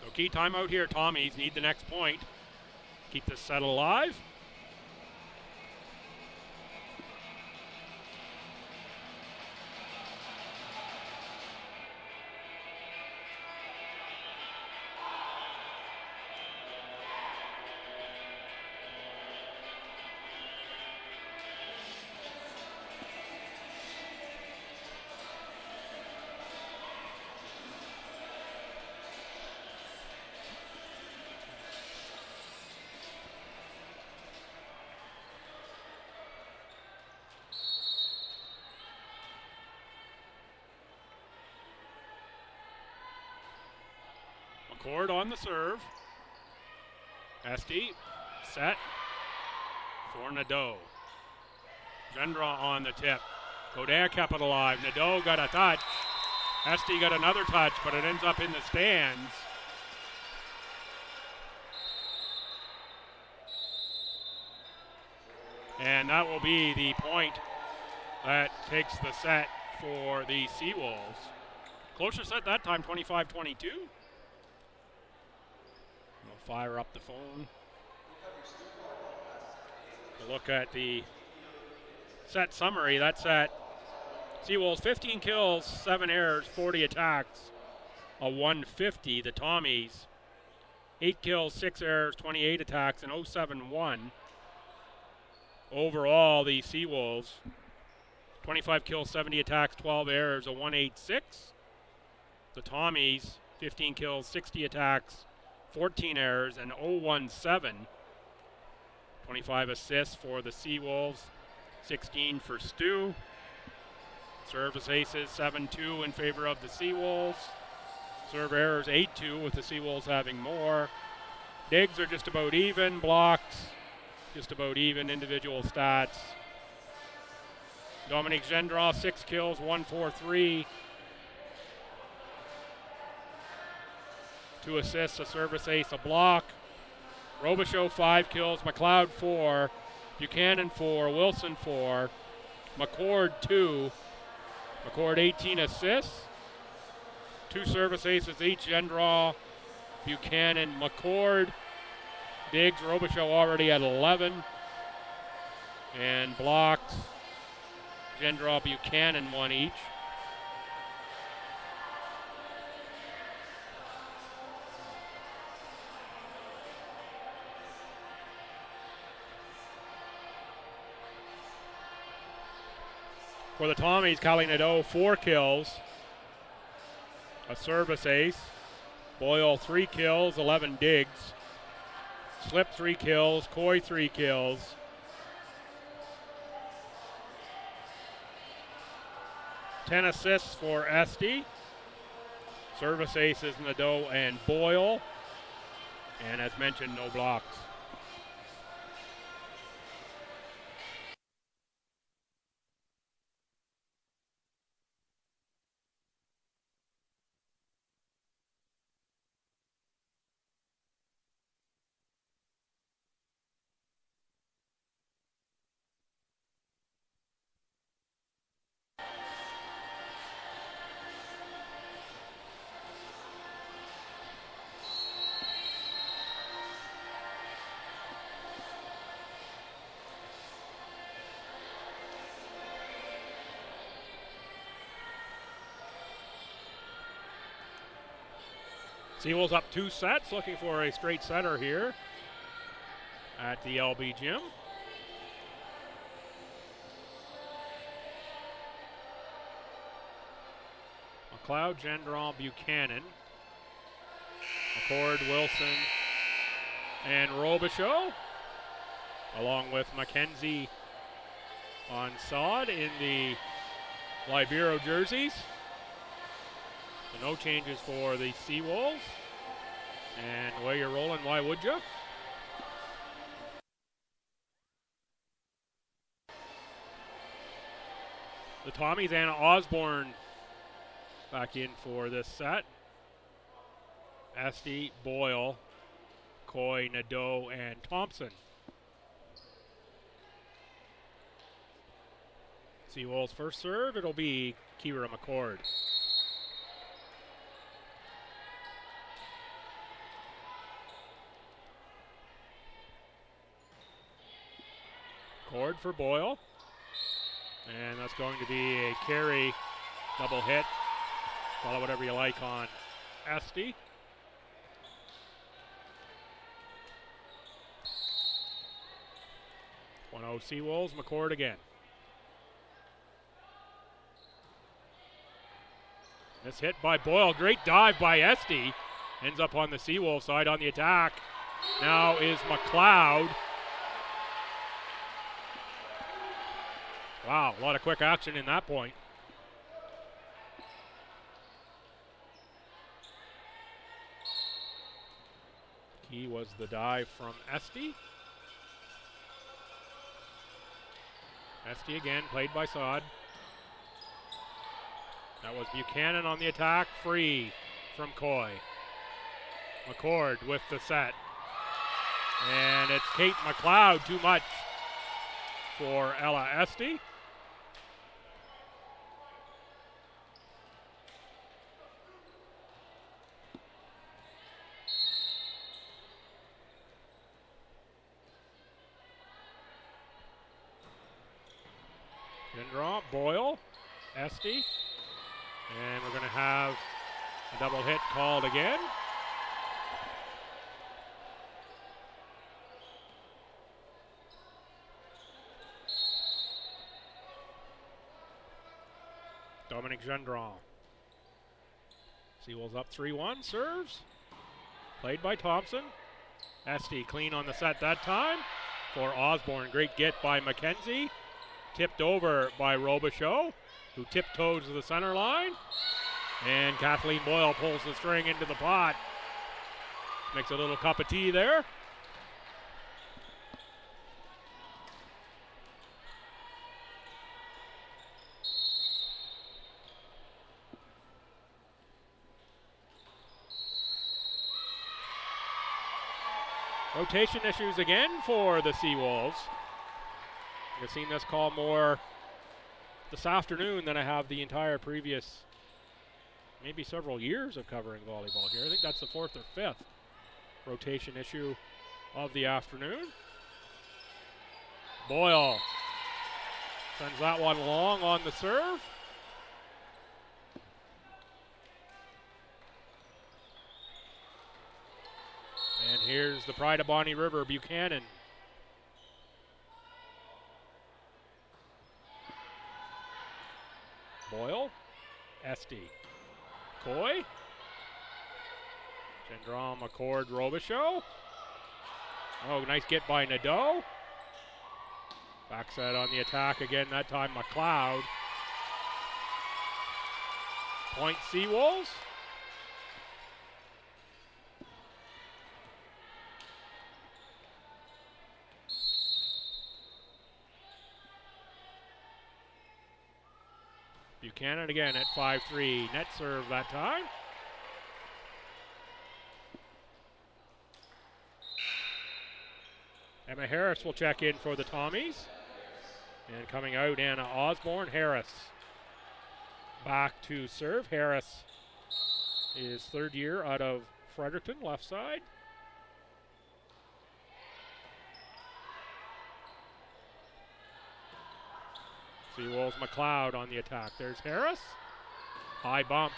So key timeout here. Tommies need the next point. Keep this set alive. McCord on the serve. Esty set for Nadeau. Gendron on the tip. Godin kept it alive. Nadeau got a touch. Esty got another touch, but it ends up in the stands. And that will be the point that takes the set for the Seawolves. Closer set that time, 25-22. We'll fire up the phone to look at the set summary. That's at Seawolves 15 kills, 7 errors, 40 attacks, a 150. The Tommies 8 kills, 6 errors, 28 attacks, an 071. Overall, the Seawolves 25 kills, 70 attacks, 12 errors, a 186. The Tommies 15 kills, 60 attacks, 14 errors, and 017. 25 assists for the Seawolves, 16 for Stu. Service aces, 7-2 in favor of the Seawolves. Serve errors 8-2 with the Seawolves having more. Digs are just about even. Blocks just about even. Individual stats. Dominique Gendron, 6 kills, 1-4-3. 2 assists, a service ace, a block. Robichaud, 5 kills. McLeod, 4. Buchanan, 4. Wilson, 4. McCord, 2. McCord, 18 assists. 2 service aces each. Gendron, Buchanan, McCord. Diggs, Robichaud already at 11. And blocks, Gendron, Buchanan, 1 each. For the Tommies, Callie Nadeau, 4 kills, a service ace. Boyle, 3 kills, 11 digs. Slip, 3 kills. Coy, 3 kills. Ten assists for Esty. Service aces, Nadeau and Boyle. And as mentioned, no blocks. Seawolves up 2 sets, looking for a straight setter here at the LB Gym. McLeod, Gendron, Buchanan, McCord, Wilson, and Robichaud, along with Mackenzie on sod in the Libero jerseys. So no changes for the Seawolves. And the way you're rolling, why would you? The Tommies, Anna Osborne back in for this set. Esty, Boyle, Coy, Nadeau, and Thompson. Seawolves first serve, it'll be Kira McCord. McCord for Boyle. And that's going to be a carry, double hit. Call it whatever you like on Esty. .0 Seawolves, McCord again. This hit by Boyle, great dive by Esty. Ends up on the Seawolves side on the attack. Now is McLeod. Wow, a lot of quick action in that point. Key was the dive from Esty. Esty again, played by Sod. That was Buchanan on the attack, free from Coy. McCord with the set. And it's Kate McLeod, too much for Ella Esty. Gendron, Boyle, Esty, and we're going to have a double hit called again. Dominique Gendron. Seawolves up 3-1, serves. Played by Thompson. Esty clean on the set that time for Osborne. Great get by Mackenzie. Tipped over by Robichaud, who tiptoes to the center line. And Kathleen Boyle pulls the string into the pot. Makes a little cup of tea there. Rotation issues again for the Seawolves. I've seen this call more this afternoon than I have the entire previous, maybe several years of covering volleyball here. I think that's the 4th or 5th rotation issue of the afternoon. Boyle sends that one long on the serve. And here's the pride of Bonnie River, Buchanan. Boyle, Esty, Coy, Gendron, McCord, Robichaud. Oh, nice get by Nadeau. Backside on the attack again, that time McLeod. Point Seawolves. Buchanan again at 5-3. Net serve that time. Emma Harris will check in for the Tommies. And coming out, Anna Osborne. Harris back to serve. Harris is 3rd year out of Fredericton, left side. Seawolves McLeod on the attack. There's Harris. High bump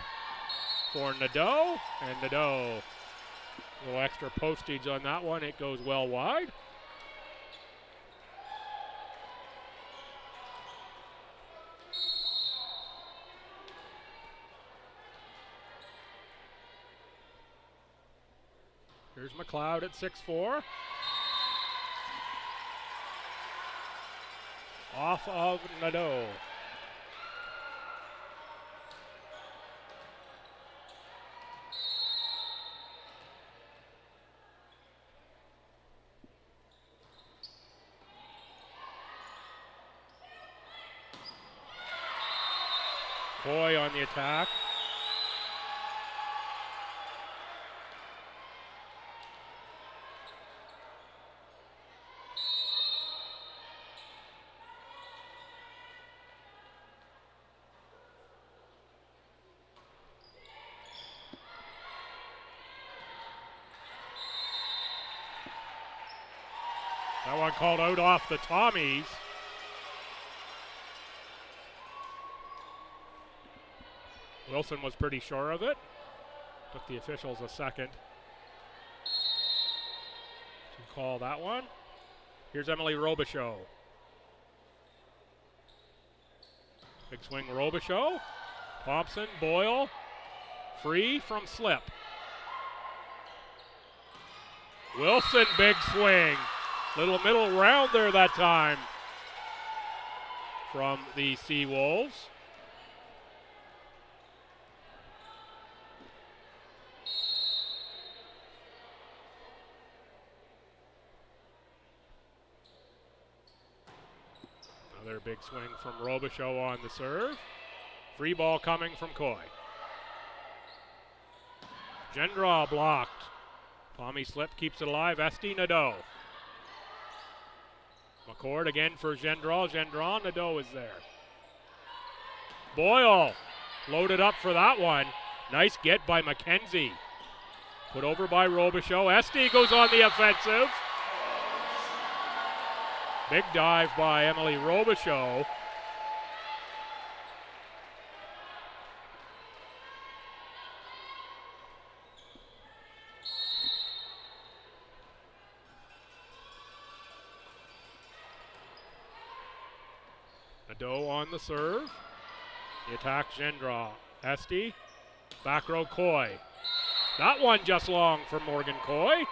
for Nadeau. And Nadeau, a little extra postage on that one. It goes well wide. Here's McLeod at 6-4. Off of Nadeau. Coy on the attack. That one called out off the Tommies. Wilson was pretty sure of it. Took the officials a second to call that one. Here's Emily Robichaud. Big swing Robichaud. Thompson, Boyle, free from slip. Wilson, big swing. Little middle round there that time from the Seawolves. Another big swing from Robichaud on the serve. Free ball coming from Coy. Gendron blocked. Tommy Slip keeps it alive. Esty Nadeau. McCord again for Gendron. Gendron, Nadeau is there. Boyle loaded up for that one. Nice get by McKenzie. Put over by Robichaud. Esty goes on the offensive. Big dive by Emily Robichaud. Nadeau on the serve. The attack, Gendron. Esty. Back row, Coy. That one just long for Morgan Coy.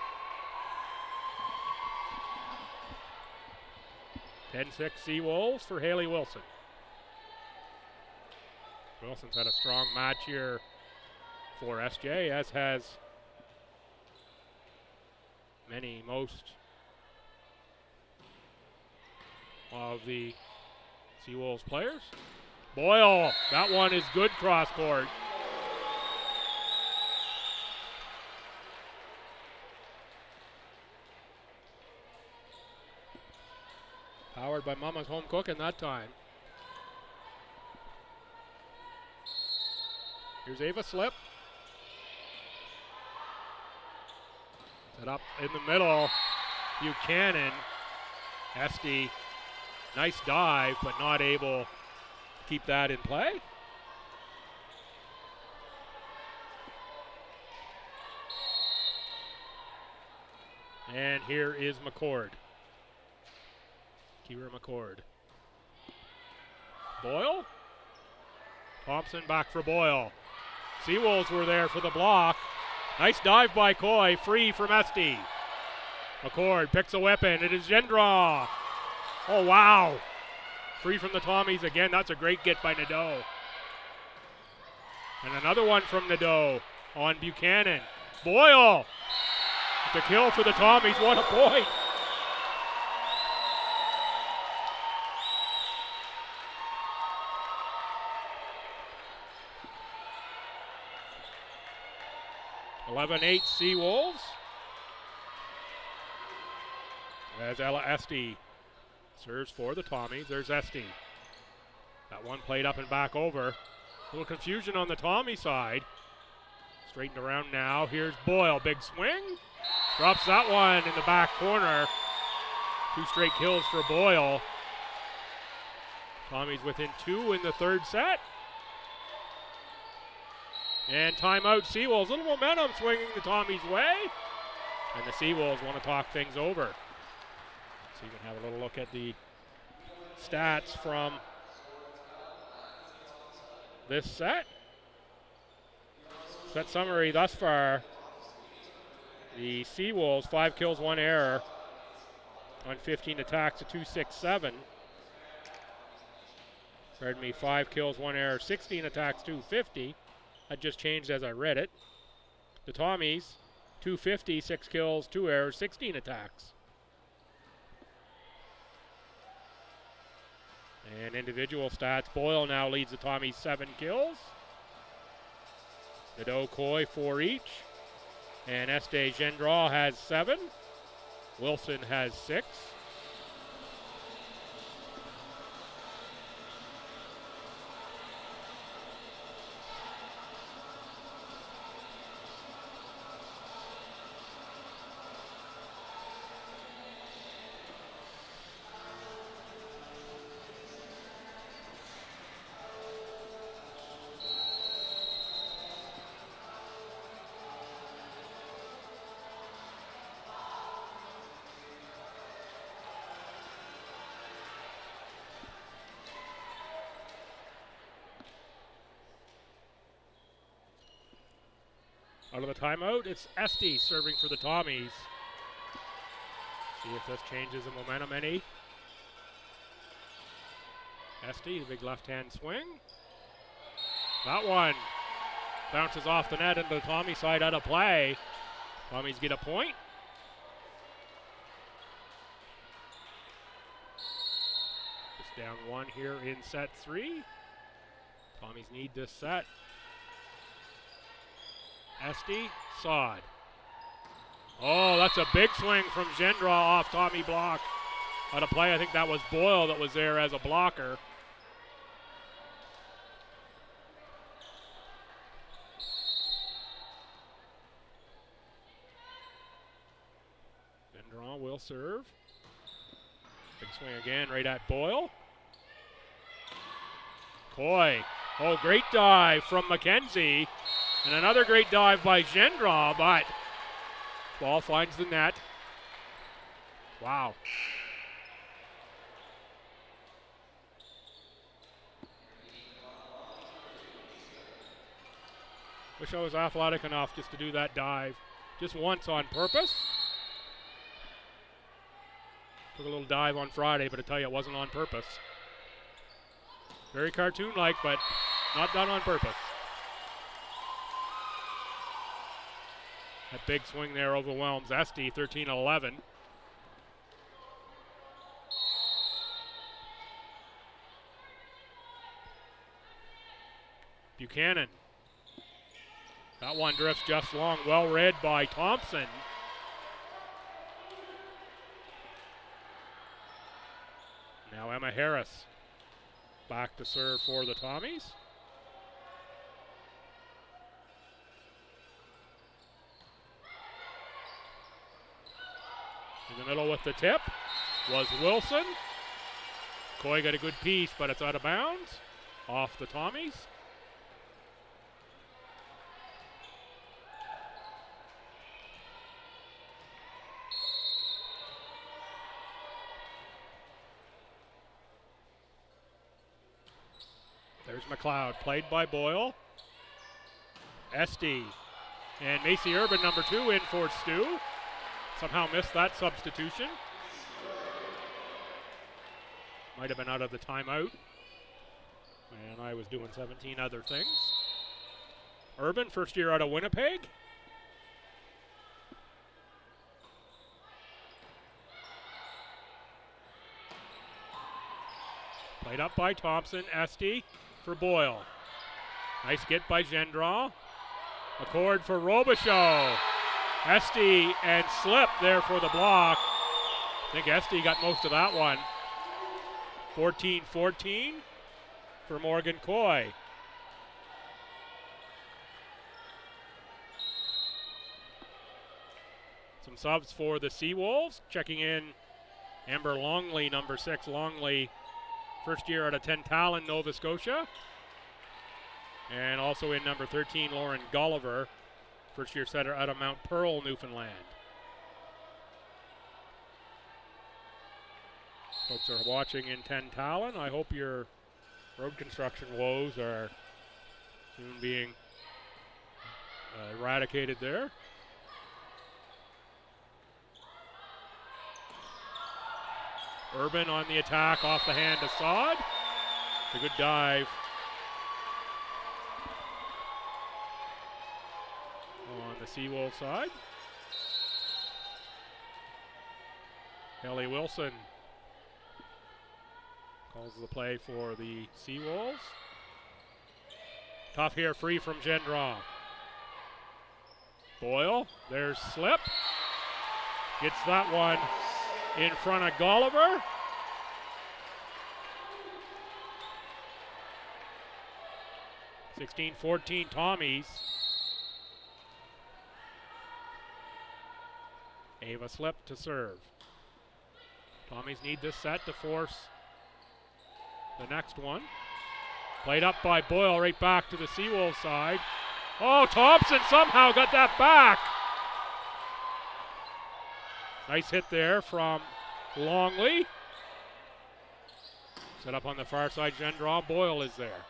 10-6 Seawolves for Haley Wilson. Wilson's had a strong match here for SJ, as has most of the Seawolves players. Boyle, that one is good cross court. Powered by Mama's Home Cooking that time. Here's Ava Slip. Set up in the middle. Buchanan. Esty. Nice dive, but not able to keep that in play. And here is McCord. Kira McCord. Boyle. Thompson back for Boyle. Seawolves were there for the block. Nice dive by Coy, free from Esty. McCord picks a weapon. It is Gendron. Oh, wow. Free from the Tommies again. That's a great get by Nadeau. And another one from Nadeau on Buchanan. Boyle. The kill for the Tommies. What a point. (11-8) Seawolves. As Ella Esty serves for the Tommies. There's Esty. That one played up and back over. A little confusion on the Tommy side. Straightened around now. Here's Boyle. Big swing. Drops that one in the back corner. 2 straight kills for Boyle. Tommies within 2 in the third set. And timeout Seawolves. Little momentum swinging the Tommies' way. And the Seawolves want to talk things over. So you can have a little look at the stats from this set. Set summary thus far. The Seawolves, 5 kills, 1 error on 15 attacks, a 2.67. Pardon me, 5 kills, 1 error, 16 attacks, 250. That just changed as I read it. The Tommies, 250, 6 kills, 2 errors, 16 attacks. And individual stats, Boyle now leads the Tommies 7 kills. Nadeau, Coy, 4 each. And Este Gendron has 7. Wilson has 6. Out of the timeout, it's Esty serving for the Tommies. See if this changes the momentum any. Esty, the big left-hand swing. That one bounces off the net into the Tommy side out of play. Tommies get a point. Just down 1 here in set 3. Tommies need this set. Esty, Sod. Oh, that's a big swing from Gendron off Tommy block. Out of play, I think that was Boyle that was there as a blocker. Gendron will serve. Big swing again right at Boyle. Coy. Oh, great dive from McKenzie. And another great dive by Gendron, but ball finds the net. Wow. Wish I was athletic enough just to do that dive just once on purpose. Took a little dive on Friday, but I tell you, it wasn't on purpose. Very cartoon-like, but not done on purpose. That big swing there overwhelms ST, 13-11. Buchanan. That one drifts just long, well read by Thompson. Now Emma Harris back to serve for the Tommies. In the middle with the tip was Wilson. Coy got a good piece, but it's out of bounds. Off the Tommies. There's McLeod, played by Boyle. SD. And Macy Urban, number 2, in for STU. Somehow missed that substitution. Might have been out of the timeout. And I was doing 17 other things. Urban, first year out of Winnipeg. Played up by Thompson. SD for Boyle. Nice get by Gendron. Accord for Robichaud. SD and slip there for the block. I think SD got most of that one. 14-14 for Morgan Coy. Some subs for the Seawolves. Checking in Amber Longley, number 6. Longley, first year out of Tentallon, Nova Scotia. And also in number 13, Lauren Gulliver, first year setter out of Mount Pearl, Newfoundland. Folks are watching in Tentallon. I hope your road construction woes are soon being eradicated there. Urban on the attack off the hand of Saad. It's a good dive on the Seawolf side. Kelly Wilson calls the play for the Seawolves. Tough here, free from Gendron. Boyle, there's slip. Gets that one in front of Gulliver. (16-14) Tommies. Ava slip to serve. Tommies need this set to force the next one. Played up by Boyle, right back to the Seawolf side. Oh, Thompson somehow got that back. Nice hit there from Longley. Set up on the far side, Gendron. Boyle is there.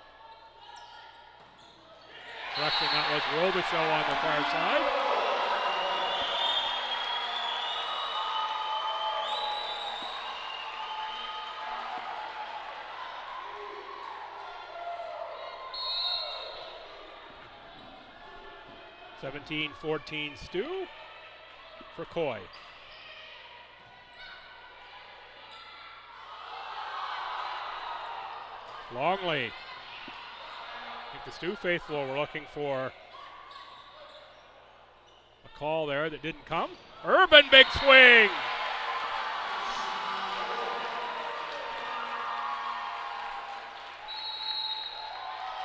Correction, that was Robichaud on the far side. (17-14) STU for Coy. Longley. I think the STU faithful were looking for a call there that didn't come. Urban, big swing!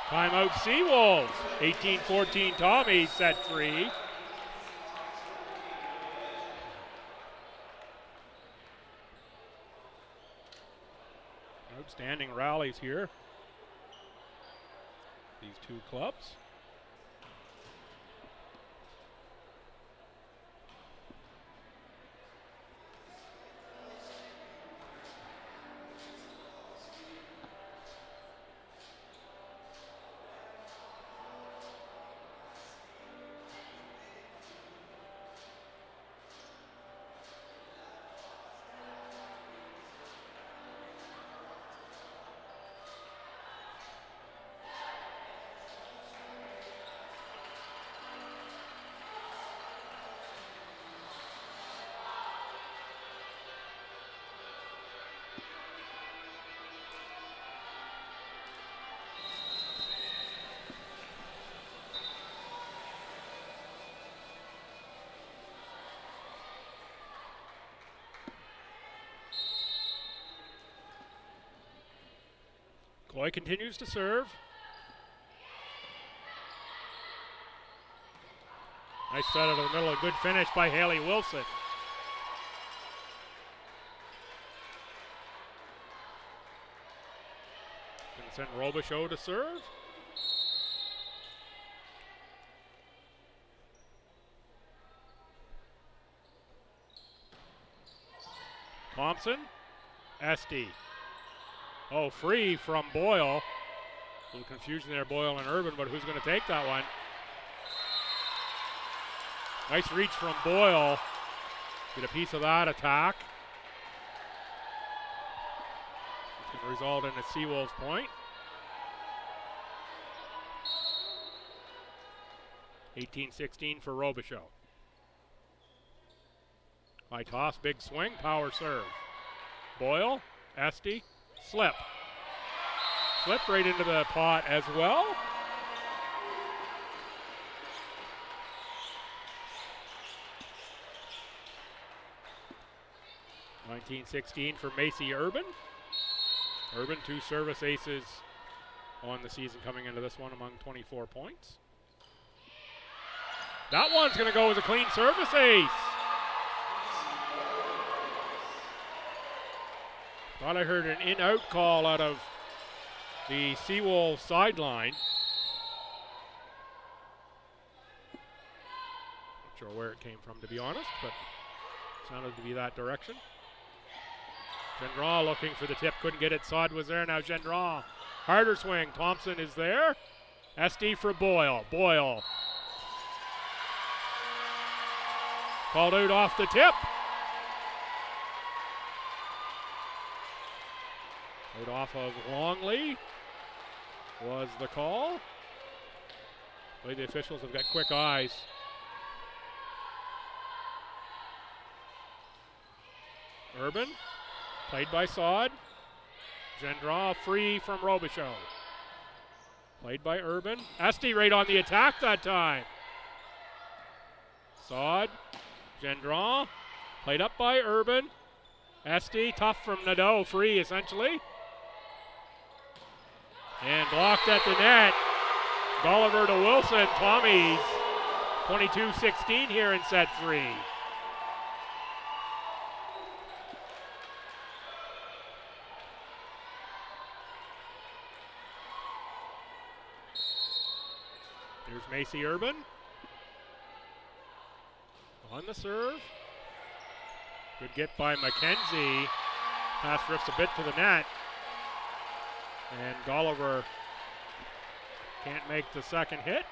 Timeout Seawolves. 18-14 Tommies, set 3. Outstanding rallies here. These two clubs. Boy continues to serve. Nice set out of the middle, a good finish by Haley Wilson. Vincent Robichaud to serve. Thompson, Esty. Oh, free from Boyle. A little confusion there, Boyle and Urban, but who's going to take that one? Nice reach from Boyle. Get a piece of that attack. It's going to result in a Seawolves point. 18-16 for Robichaud. High toss, big swing, power serve. Boyle, Esty, slip. Slip right into the pot as well. (19-16) for Macy Urban. Urban, 2 service aces on the season coming into this one among 24 points. That one's going to go as a clean service ace. Thought I heard an in-out call out of the Seawolves sideline. Not sure where it came from, to be honest, but it sounded to be that direction. Gendron looking for the tip, couldn't get it. Sod was there, now Gendron. Harder swing, Thompson is there. Esty for Boyle. Boyle. Called out off the tip. Out off of Longley was the call. I believe the officials have got quick eyes. Urban, played by Sod. Gendron free from Robichaud. Played by Urban. Esty right on the attack that time. Sod, Gendron, played up by Urban. Esty, tough from Nadeau, free essentially. And blocked at the net. Gulliver to Wilson. Tommy's 22-16 here in set 3. Here's Macy Urban. On the serve. Good get by McKenzie. Pass drifts a bit to the net. And Gulliver can't make the second hit.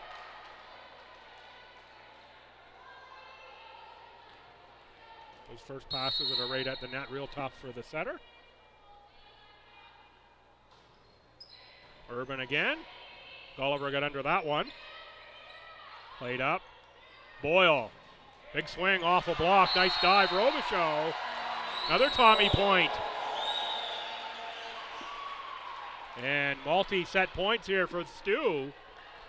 Those first passes that are right at the net, real tough for the setter. Urban again. Gulliver got under that one. Played up. Boyle. Big swing off a block. Nice dive. Robichaud. Another Tommy point. And multi-set points here for STU.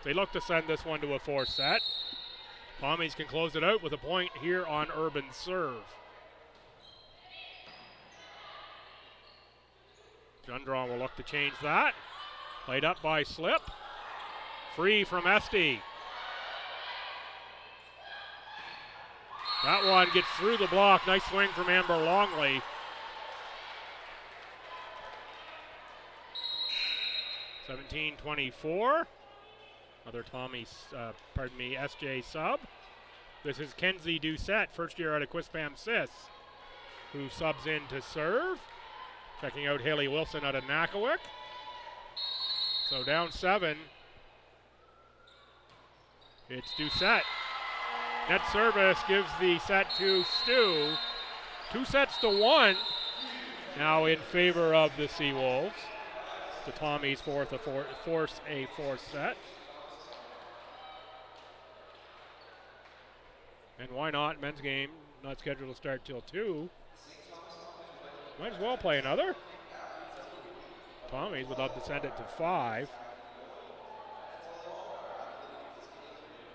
They look to send this one to a 4th set. Tommies can close it out with a point here on Urban's serve. Gendron will look to change that. Played up by Slip. Free from Esty. That one gets through the block. Nice swing from Amber Longley. 17-24. Another SJ sub. This is Kenzie Doucette, first year out of Quispam Sis, who subs in to serve. Checking out Haley Wilson out of Nakawick. So down 7. It's Doucette. Net service gives the set to STU. 2-1 now in favor of the Seawolves. The Tommies force a 4th set. And why not? Men's game not scheduled to start till 2. Might as well play another. Tommies would love to send it to 5.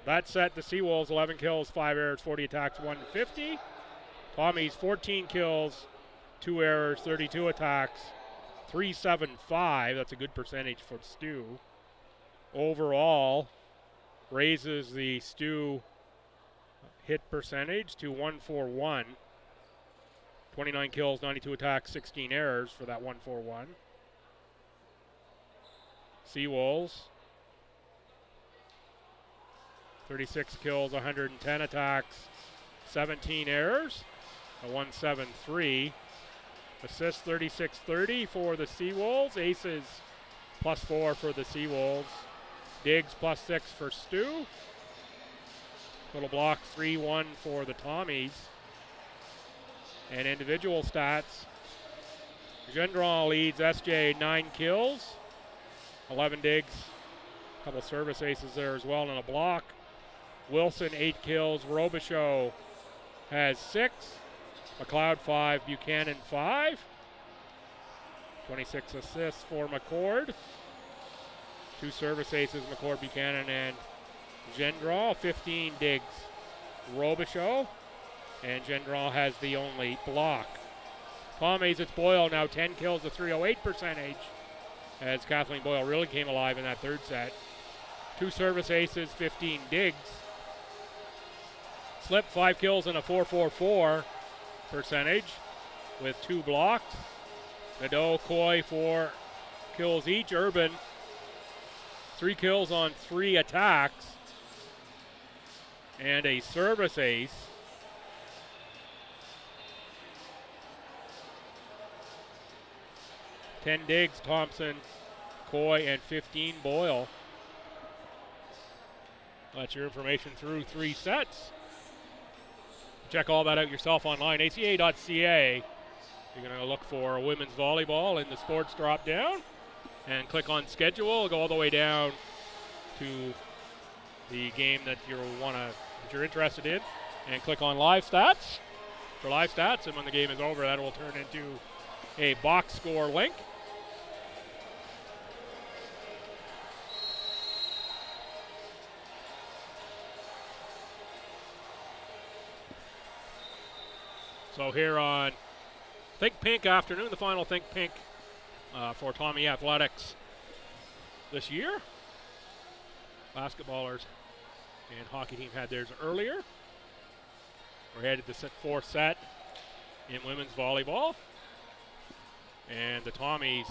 That set, the Seawolves 11 kills, 5 errors, 40 attacks, 150. Tommies 14 kills, 2 errors, 32 attacks, .375. That's a good percentage for STU. Overall, raises the STU hit percentage to 141. 29 kills, 92 attacks, 16 errors for that 141. Seawolves, 36 kills, 110 attacks, 17 errors, a 173. Assists 36-30 for the Seawolves. Aces +4 for the Seawolves. Digs +6 for STU. Total blocks 3-1 for the Tommies. And individual stats. Gendron leads SJ 9 kills, 11 digs, a couple service aces there as well, and a block. Wilson 8 kills. Robichaud has 6. McLeod 5, Buchanan 5. 26 assists for McCord. 2 service aces, McCord, Buchanan, and Gendron. 15 digs, Robichaud. And Gendron has the only block. Tommies, it's Boyle now 10 kills, a 308 percentage. As Kathleen Boyle really came alive in that third set. 2 service aces, 15 digs. Slip 5 kills and a 444 percentage with 2 blocks. Nadeau, Coy 4 kills each. Urban 3 kills on 3 attacks and a service ace. Ten digs, Thompson, Coy, and 15 Boyle. That's your information through 3 sets. Check all that out yourself online, ACAA.ca. You're going to look for women's volleyball in the sports drop down and click on schedule. Go all the way down to the game that you're interested in, and click on live stats for live stats. And when the game is over, that will turn into a box score link. So here on Think Pink afternoon, the final Think Pink for Tommy Athletics this year. Basketballers and hockey team had theirs earlier. We're headed to fourth set in women's volleyball. And the Tommies,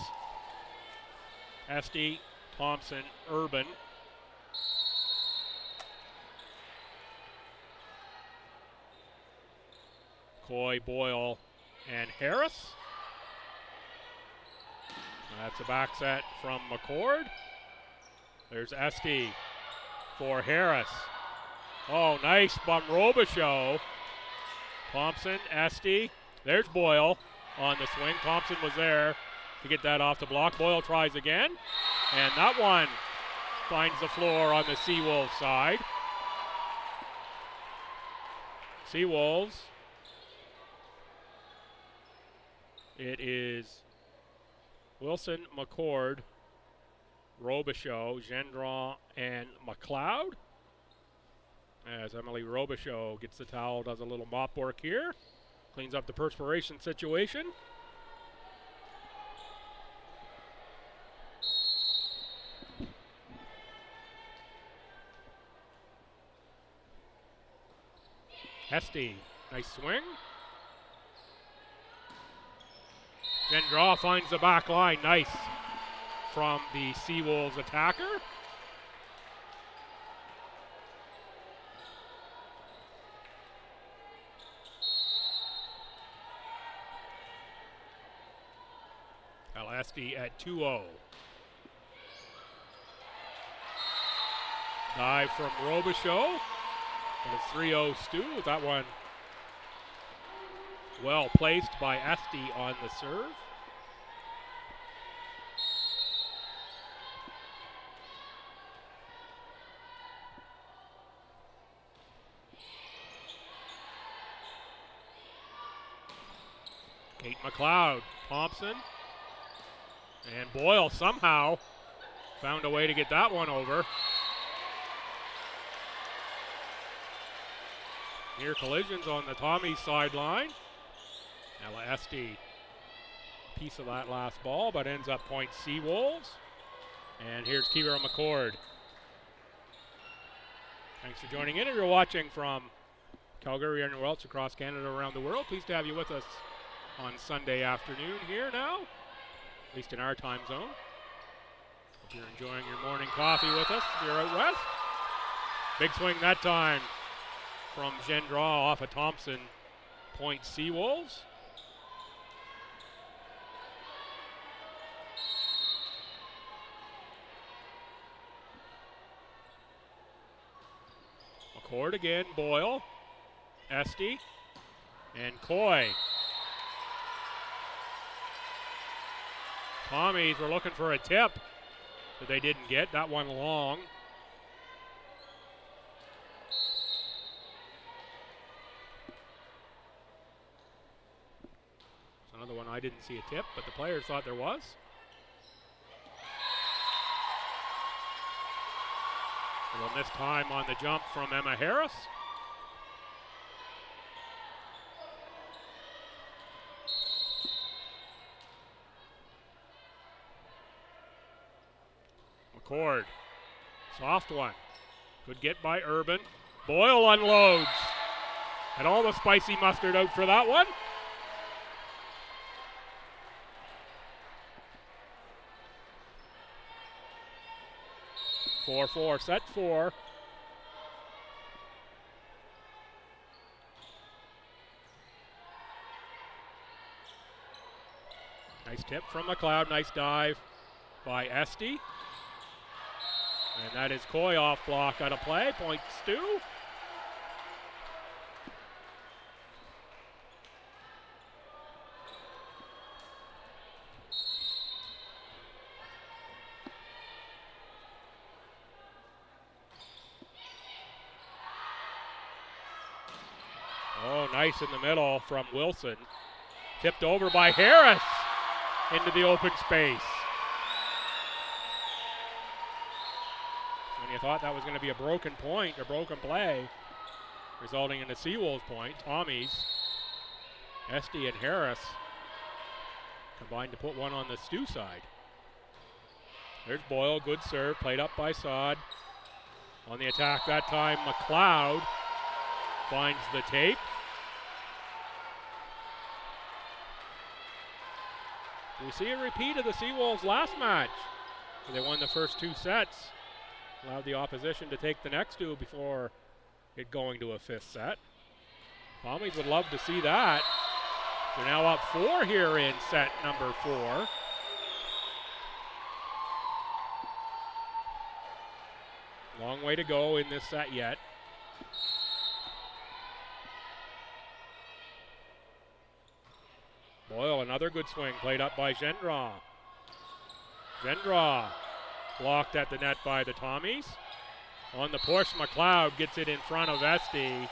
Esty, Thompson, Urban. Coy, Boyle, and Harris. That's a back set from McCord. There's Esty for Harris. Oh, nice from Robichaud. Thompson, Esty. There's Boyle on the swing. Thompson was there to get that off the block. Boyle tries again. And that one finds the floor on the Seawolves side. Seawolves. It is Wilson, McCord, Robichaud, Gendron, and McLeod. As Emily Robichaud gets the towel, does a little mop work here. Cleans up the perspiration situation. Esty, nice swing. Gendron finds the back line, nice from the Seawolves attacker. Esty at 2-0. Dive from Robichaud. And it's 3-0 STU with that one well placed by Esty on the serve. Kate McLeod, Thompson, and Boyle somehow found a way to get that one over. Near collisions on the Tommy sideline. Ella Esty piece of that last ball, but ends up point Seawolves. And here's Kira McCord. Thanks for joining in. If you're watching from Calgary or anywhere else across Canada, around the world, pleased to have you with us on Sunday afternoon here now, at least in our time zone. Hope you're enjoying your morning coffee with us if you're out west. Big swing that time from Gendron off of Thompson, point Seawolves. McCord again, Boyle, Esty, and Coy. Tommies were looking for a tip that they didn't get. That one long. It's another one I didn't see a tip, but the players thought there was. A little missed time on the jump from Emma Harris. McCord, soft one. Good get by Urban. Boyle unloads. Had all the spicy mustard out for that one. Set 4. Nice tip from McLeod. Nice dive by Esty. And that is Coy off block out of play. Point Stu. Oh, nice in the middle from Wilson. Tipped over by Harris into the open space. When you thought that was going to be a broken point, a broken play, resulting in a Seawolves point, Tommies, Esty and Harris combined to put one on the Stu side. There's Boyle, good serve, played up by Saad. On the attack that time, McLeod finds the tape. We see a repeat of the Seawolves last match. They won the first 2 sets, allowed the opposition to take the next 2 before it going to a 5th set. Tommies would love to see that. They're now up 4 here in set number 4. Long way to go in this set yet. Boyle, another good swing, played up by Gendron. Gendron blocked at the net by the Tommies. On the push, McLeod gets it in front of Esty.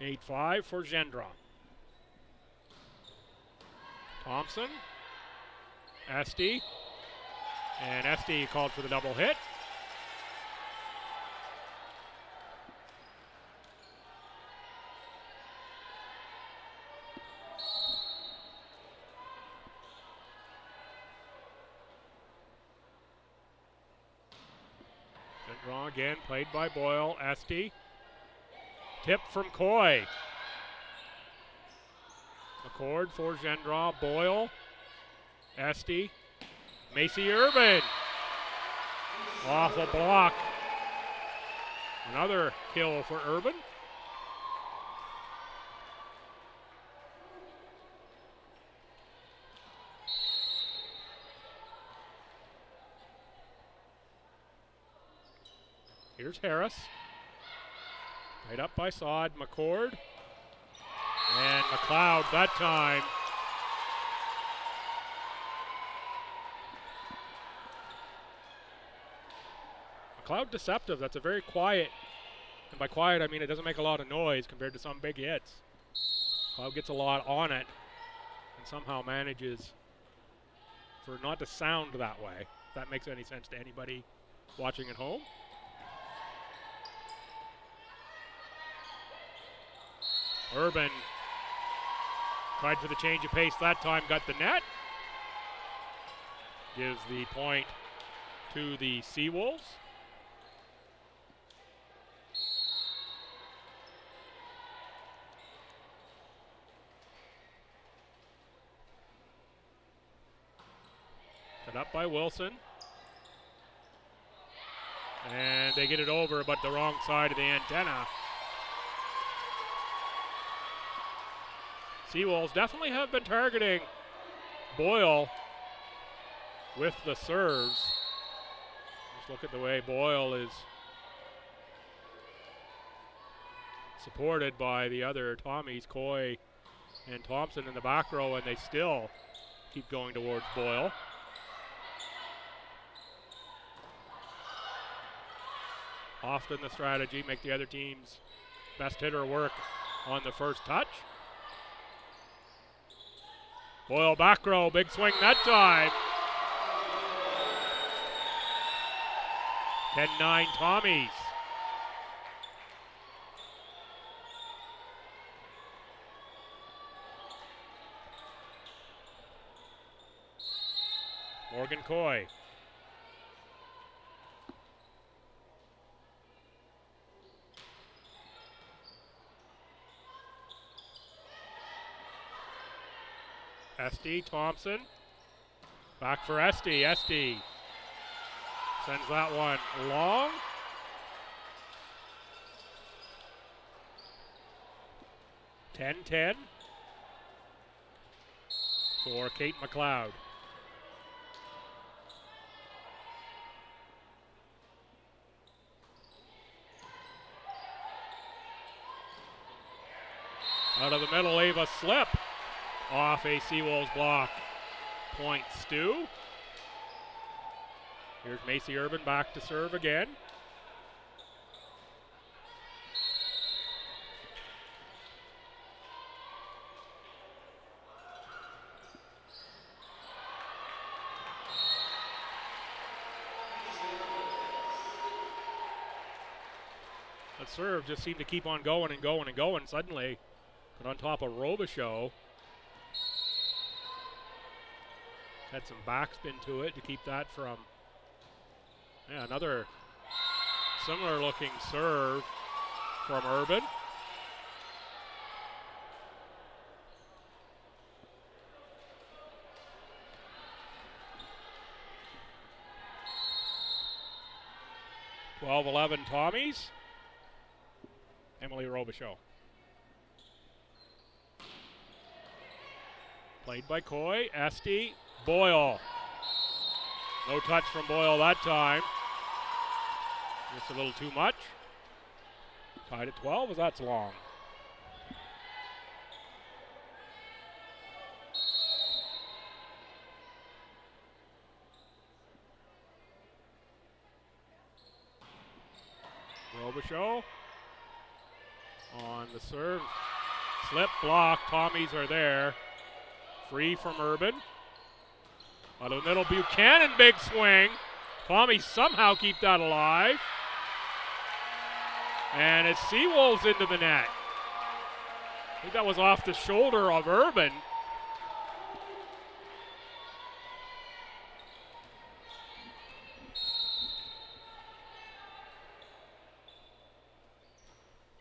Eight 5 for Gendron. Thompson. Esty, and Esty called for the double hit. Gendron again, played by Boyle. Esty, tip from Coy. McCord for Gendron. Boyle. Esty, Macy Urban, off a block. Another kill for Urban. Here's Harris. Right up by Saad, McCord. And McLeod that time. McLeod deceptive. That's a very quiet, and by quiet I mean it doesn't make a lot of noise compared to some big hits. McLeod gets a lot on it and somehow manages for not to sound that way, if that makes any sense to anybody watching at home. Urban tried for the change of pace that time, got the net. Gives the point to the Seawolves. Set up by Wilson. And they get it over, but the wrong side of the antenna. Seawolves definitely have been targeting Boyle with the serves. Just look at the way Boyle is supported by the other Tommies, Coy and Thompson in the back row, and they still keep going towards Boyle. Often the strategy, make the other team's best hitter work on the first touch. Boyle back row, big swing that time. 10-9 Tommies. Morgan Coy. ST, Thompson. Back for ST. ST sends that one long. (10-10) for Kate McLeod. Out of the middle, Ava slip off a Seawolves block. Point Stu. Here's Macy Urban back to serve again. That serve just seemed to keep on going and going and going. Suddenly, put on top of Robichaud. Had some backspin to it to keep that from, another similar looking serve from Urban. (12-11) Tommies. Emily Robichaud. Played by Coy. Esty. Boyle. No touch from Boyle that time. Just a little too much. Tied at 12 as that's long. Robichaud on the serve. Slip block. Tommies are there. Free from Urban. Out of the middle, Buchanan, big swing. Tommies somehow keep that alive. And it's Seawolves into the net. I think that was off the shoulder of Urban.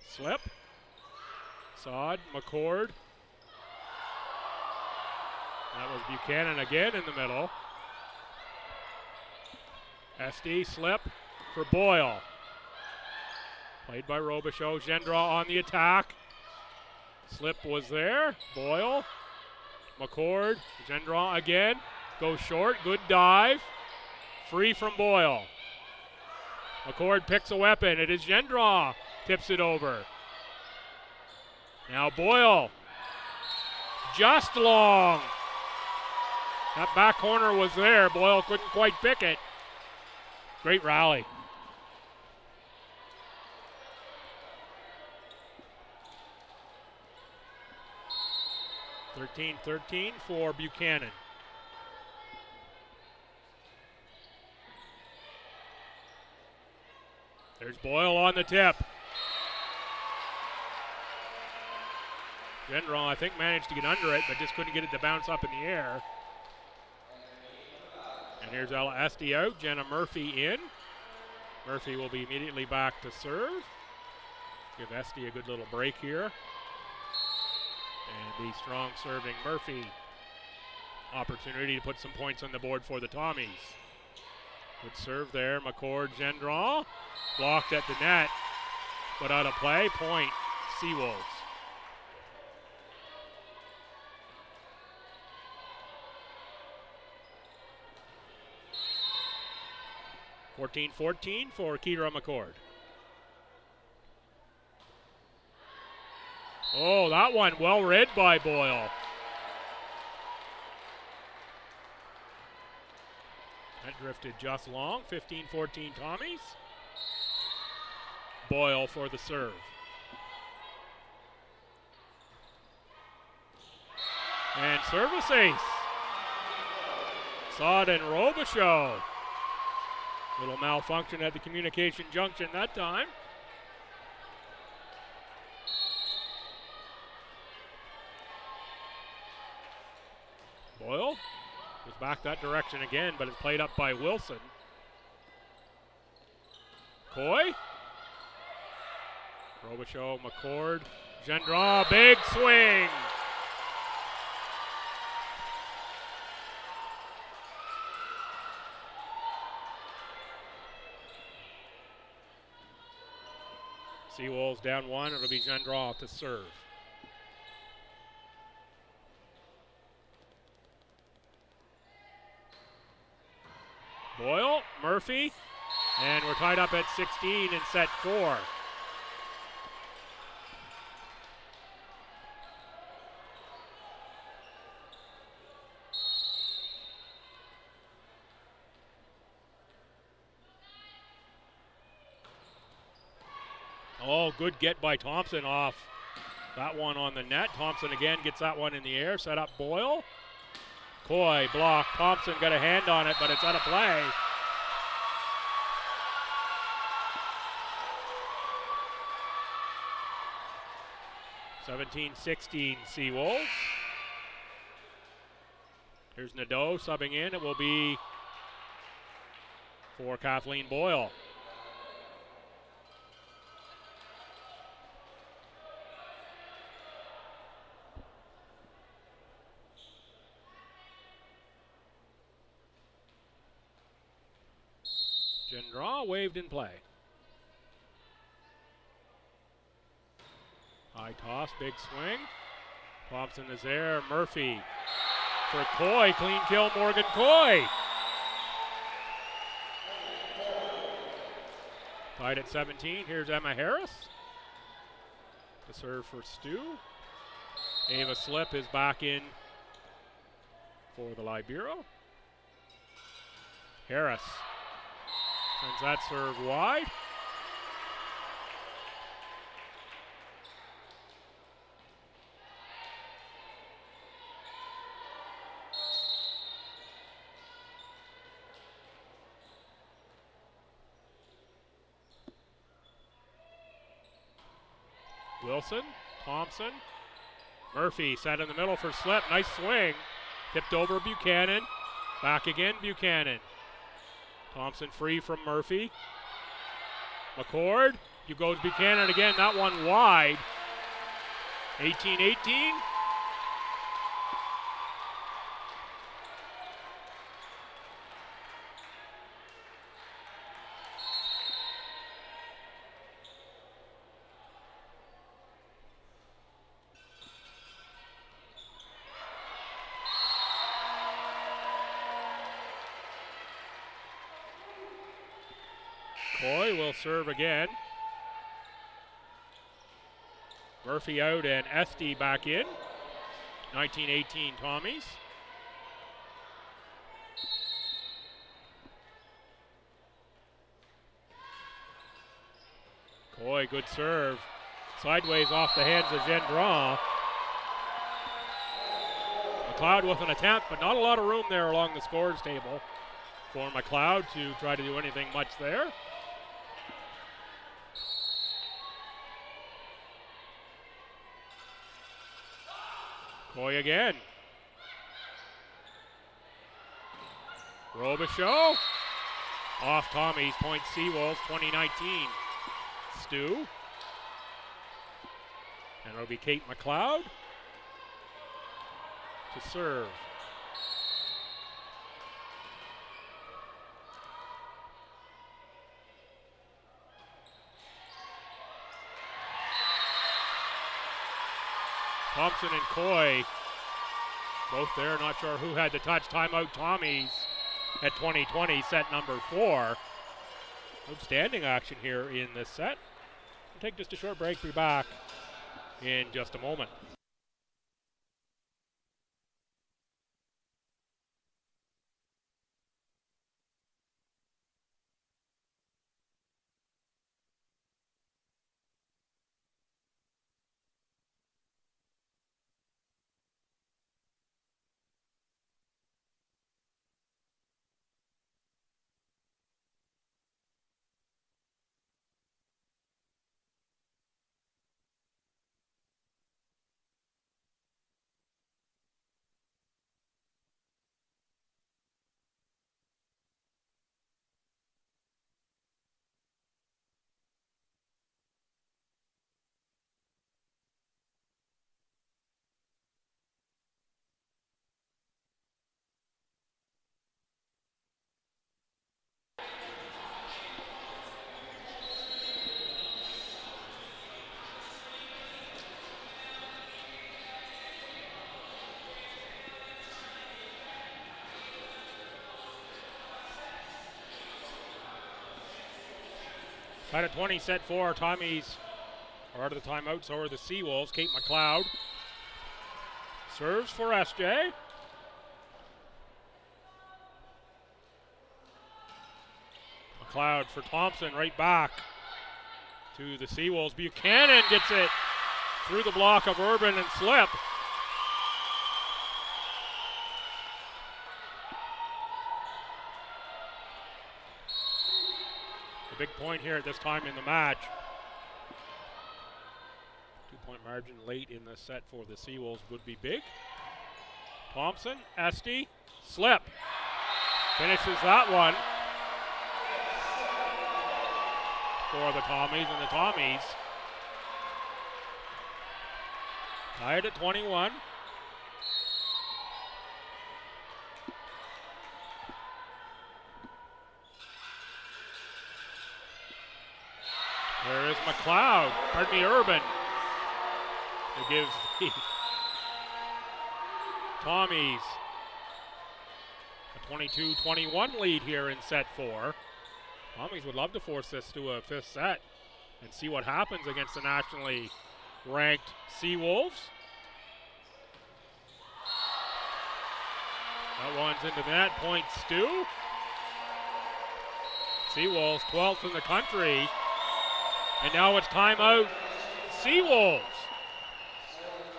Slip. Sod, McCord. That was Buchanan again in the middle. SD slip for Boyle. Played by Robichaud. Gendra on the attack. Slip was there. Boyle. McCord. Gendra again. Goes short. Good dive. Free from Boyle. McCord picks a weapon. It is Gendra. Tips it over. Now Boyle. Just long. That back corner was there. Boyle couldn't quite pick it. Great rally. (13-13) for Buchanan. There's Boyle on the tip. Gendron, I think, managed to get under it, but just couldn't get it to bounce up in the air. And here's Ella Esty out, Jenna Murphy in. Murphy will be immediately back to serve. Give Esty a good little break here. And the strong serving Murphy. Opportunity to put some points on the board for the Tommies. Good serve there, McCord, Gendron. Blocked at the net, but out of play, point, Seawolves. (14-14) for Keira McCord. Oh, that one well read by Boyle. That drifted just long. 15-14 Tommies. Boyle for the serve. And service ace. Sod and Robichaud. Little malfunction at the communication junction that time. Boyle was back that direction again, but it's played up by Wilson. Coy. Robichaud, McCord, Gendron, big swing. Seawolves down one, it'll be Gendron to serve. Boyle, Murphy, and we're tied up at 16 in set 4. Oh, good get by Thompson off that one on the net. Thompson again gets that one in the air, set up Boyle. Coy block. Thompson got a hand on it, but it's out of play. (17-16) Seawolves. Here's Nadeau subbing in. It will be for Kathleen Boyle. Gendron waved in play. High toss, big swing. Thompson is there. Murphy for Coy. Clean kill, Morgan Coy. Tied at 17. Here's Emma Harris. To serve for STU. Ava Slip is back in for the Libero. Harris sends that serve wide. Wilson, Thompson, Murphy set in the middle for Slip. Nice swing. Tipped over Buchanan. Back again, Buchanan. Thompson free from Murphy. McCord. You goes Buchanan again. That one wide. 18-18. Coy will serve again. Murphy out and Esty back in. 19-18 Tommies. Coy, good serve. Sideways off the hands of Gendron. McLeod with an attempt, but not a lot of room there along the scores table for McLeod to try to do anything much there. Coy again. Robichaud. Off Tommy's, point Seawolves, 2019. STU. And it'll be Kate McLeod to serve. Thompson and Coy both there. Not sure who had the touch. Timeout Tommy's at 20-20, set number 4. Outstanding action here in this set. We'll take just a short break. Be back in just a moment. Tied at 20, set 4. Tommy's are out of the timeout, so are the Seawolves. Kate McLeod serves for SJ. McLeod for Thompson, right back to the Seawolves. Buchanan gets it through the block of Urban and slip. The big point here at this time in the match. 2-point margin late in the set for the Seawolves would be big. Thompson, Esty, slip. Finishes that one for the Tommies, and the Tommies tied at 21. There is Urban, who gives the Tommies a 22-21 lead here in set 4. Tommies would love to force this to a 5th set and see what happens against the nationally ranked Seawolves. That one's into net, point STU. Seawolves 12th in the country. And now it's timeout Seawolves.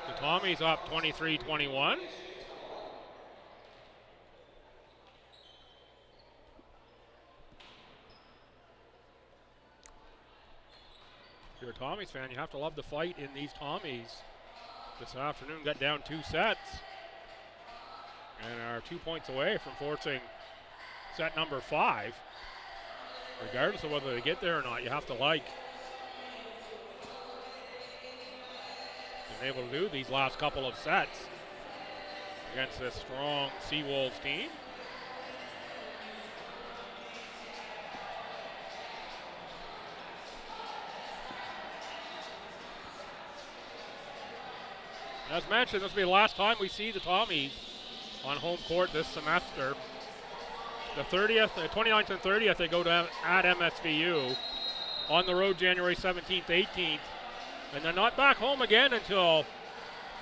The Tommies up 23-21. If you're a Tommies fan, you have to love the fight in these Tommies. This afternoon got down 2 sets and are 2 points away from forcing set number 5. Regardless of whether they get there or not, you have to like been able to do these last couple of sets against this strong Seawolves team. As mentioned, this will be the last time we see the Tommies on home court this semester. The 29th and 30th, they go to at MSVU. On the road January 17th, 18th. And they're not back home again until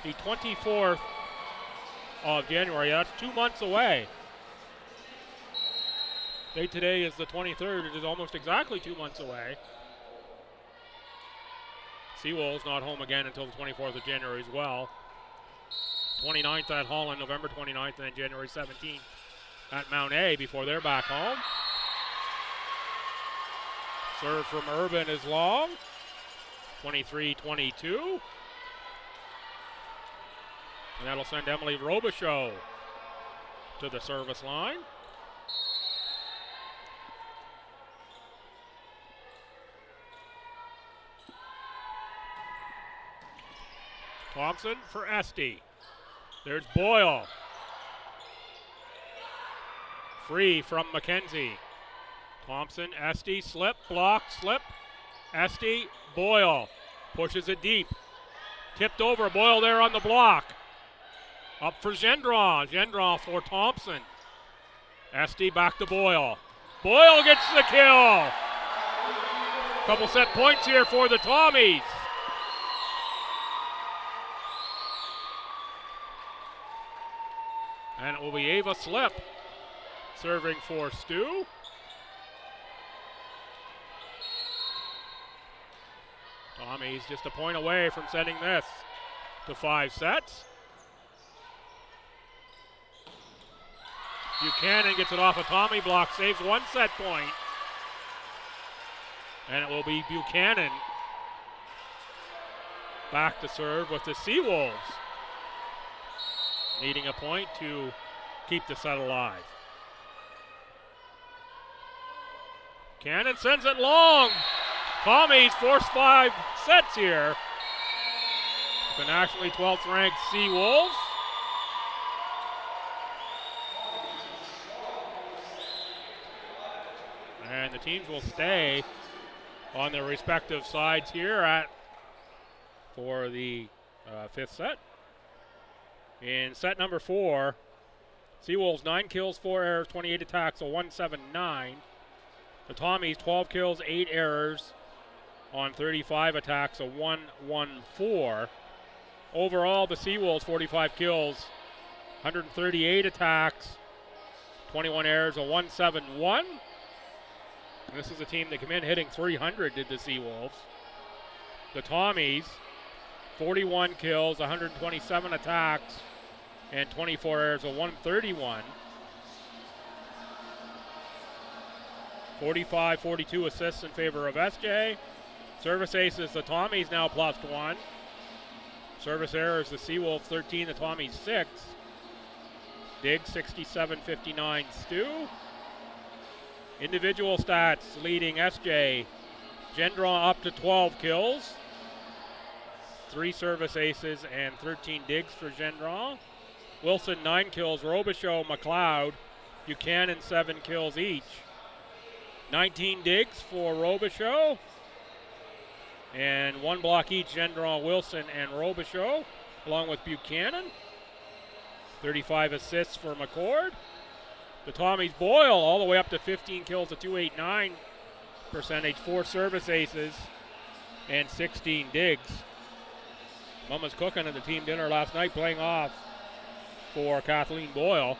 the 24th of January. That's 2 months away. Date today is the 23rd. It is almost exactly 2 months away. Seawolves not home again until the 24th of January as well. 29th at Holland, November 29th, and then January 17th at Mount A before they're back home. Serve from Urban is long. 23-22. And that'll send Emily Robichaud to the service line. Thompson for Esty. There's Boyle. Free from McKenzie. Thompson, Esty, slip, block, slip. Esty, Boyle. Pushes it deep. Tipped over, Boyle there on the block. Up for Gendron. Gendron for Thompson. Esty back to Boyle. Boyle gets the kill. Couple set points here for the Tommies. And it will be Ava Slip serving for STU. Tommies just a point away from sending this to 5 sets. Buchanan gets it off a Tommy block, saves 1 set point. And it will be Buchanan back to serve with the Seawolves needing a point to keep the set alive. Cannon sends it long. Tommies force 5 sets here. The nationally 12th ranked Seawolves. And the teams will stay on their respective sides here for the 5th set. In set number 4, Seawolves 9 kills, 4 errors, 28 attacks, a 179. The Tommies 12 kills, 8 errors on 35 attacks, a 114. Overall, the Seawolves 45 kills, 138 attacks, 21 errors, a 171. And this is a team that came in hitting 300, did the Seawolves. The Tommies 41 kills, 127 attacks, and 24 errors, a 131. 45-42 assists in favor of SJ. Service aces, the Tommies now +1. Service errors, the Seawolves 13, the Tommies 6. Diggs 67-59 STU. Individual stats leading SJ. Gendron up to 12 kills. 3 service aces and 13 digs for Gendron. Wilson 9 kills, Robichaud, McLeod, Buchanan 7 kills each. 19 digs for Robichaud. And 1 block each, Gendron, Wilson, and Robichaud, along with Buchanan. 35 assists for McCord. The Tommies Boyle all the way up to 15 kills, a 289 percentage, 4 service aces, and 16 digs. Mama's cooking at the team dinner last night, playing off for Kathleen Boyle.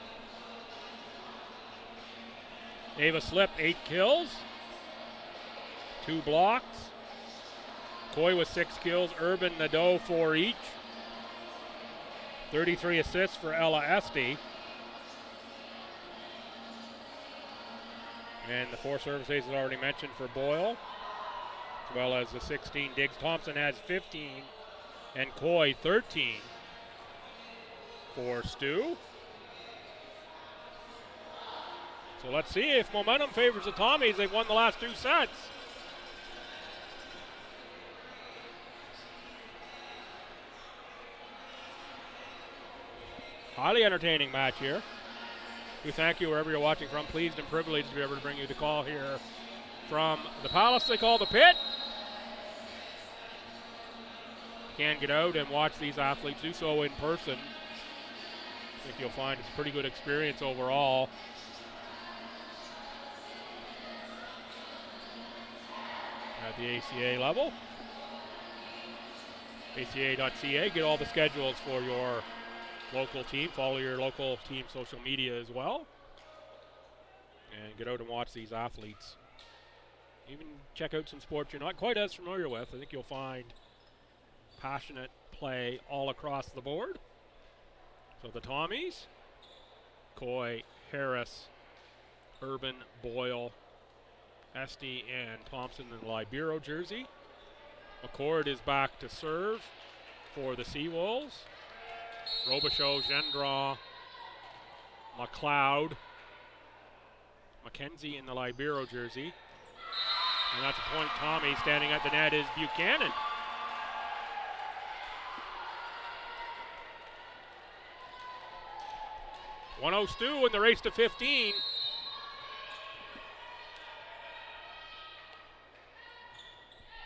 Ava Slip, 8 kills, 2 blocks. Coy with 6 kills, Urban, Nadeau, 4 each. 33 assists for Ella Esty. And the 4 service aces already mentioned for Boyle, as well as the 16 digs. Thompson has 15, and Coy 13 for STU. So let's see if momentum favors the Tommies. They've won the last 2 sets. Highly entertaining match here. We thank you wherever you're watching from. Pleased and privileged to be able to bring you the call here from the Palace they call the Pit. You can get out and watch these athletes, do so in person. I think you'll find it's a pretty good experience overall. At the ACA level. ACA.ca, get all the schedules for your local team. Follow your local team social media as well. And get out and watch these athletes. Even check out some sports you're not quite as familiar with. I think you'll find passionate play all across the board. So the Tommies, Coy, Harris, Urban, Boyle, Esty, and Thompson in the Libero jersey. McCord is back to serve for the Seawolves. Robichaud, Gendron, McLeod, McKenzie in the Libero jersey. And that's a point. Tommy standing at the net is Buchanan. .1-0 Stu in the race to 15.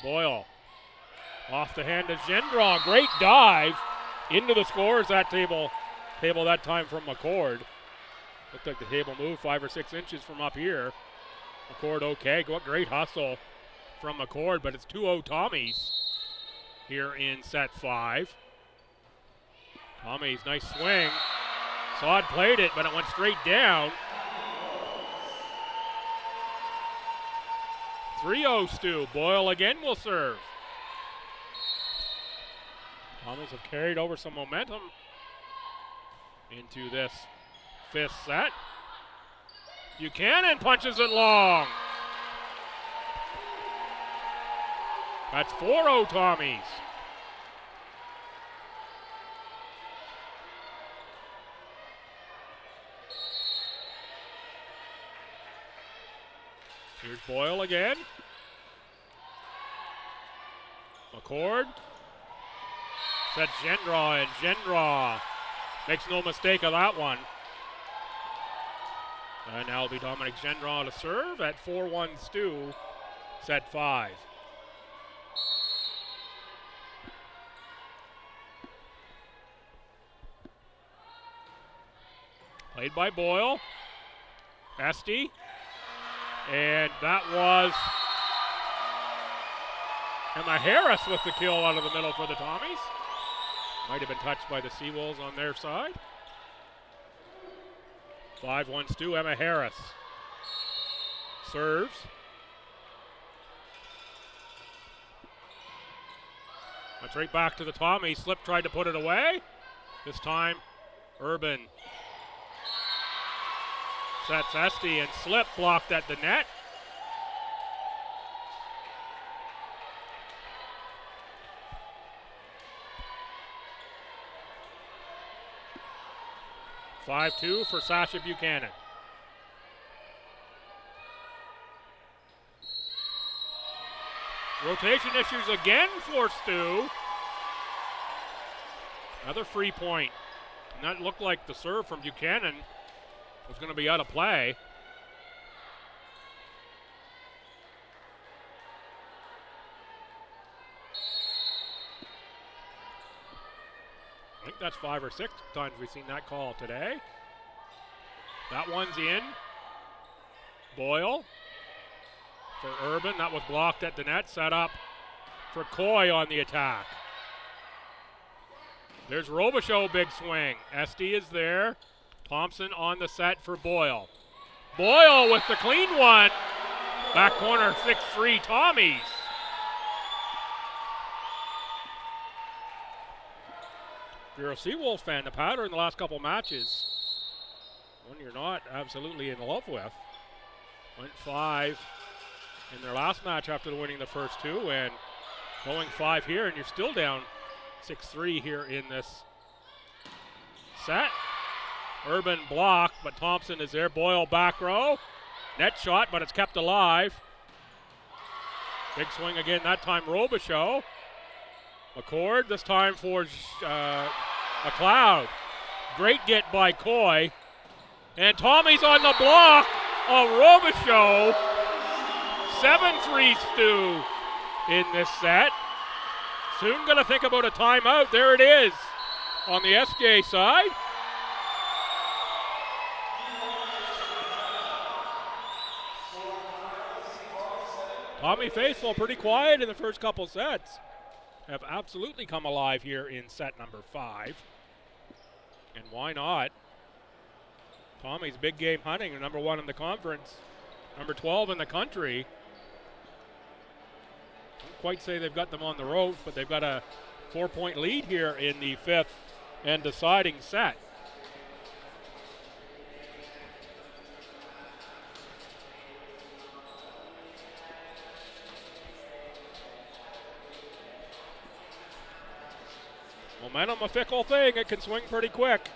Boyle off the hand of Gendron. Great dive into the scores that table that time from McCord. Looked like the table moved 5 or 6 inches from up here. McCord okay. What great hustle from McCord, but it's 2-0 Tommies here in set 5. Tommies, nice swing. Sod played it, but it went straight down. 3-0 Stu. Boyle again will serve. Tommies have carried over some momentum into this 5th set. Buchanan punches it long. That's 4-0 Tommies. Here's Boyle again. McCord. That's Gendron, and Gendron makes no mistake of that one. And now it'll be Dominic Gendron to serve at 4-1 Stu, set 5. Played by Boyle. Esty. And that was Emma Harris with the kill out of the middle for the Tommies. Might have been touched by the Seawolves on their side. 5-1 Stu. Emma Harris serves. That's right back to the Tommies. Slip tried to put it away. This time, Urban sets Esty, and Slip blocked at the net. (5-2) for Sasha Buchanan. Rotation issues again for Stu. Another free point. And that looked like the serve from Buchanan was going to be out of play. I think that's 5 or 6 times we've seen that call today. That one's in. Boyle for Urban. That was blocked at the net. Set up for Coy on the attack. There's Robichaud, big swing. Esty is there. Thompson on the set for Boyle. Boyle with the clean one. Back corner, 6-3 Tommies. If you're a Seawolves fan, the pattern in the last couple matches, one you're not absolutely in love with. Went 5 in their last match after winning the first 2, and going 5 here, and you're still down 6-3 here in this set. Urban block, but Thompson is there. Boyle back row. Net shot, but it's kept alive. Big swing again, that time Robichaud. McCord, this time for McLeod. Great get by Coy. And Tommy's on the block of Robichaud. 7-3 Stu in this set. Soon going to think about a timeout. There it is on the SJ side. Tommy faithful pretty quiet in the first couple sets. Have absolutely come alive here in set number 5. And why not? Tommy's big game hunting, number 1 in the conference, number 12 in the country. Don't quite say they've got them on the ropes, but they've got a 4-point lead here in the 5th and deciding set. Momentum, a fickle thing. It can swing pretty quick.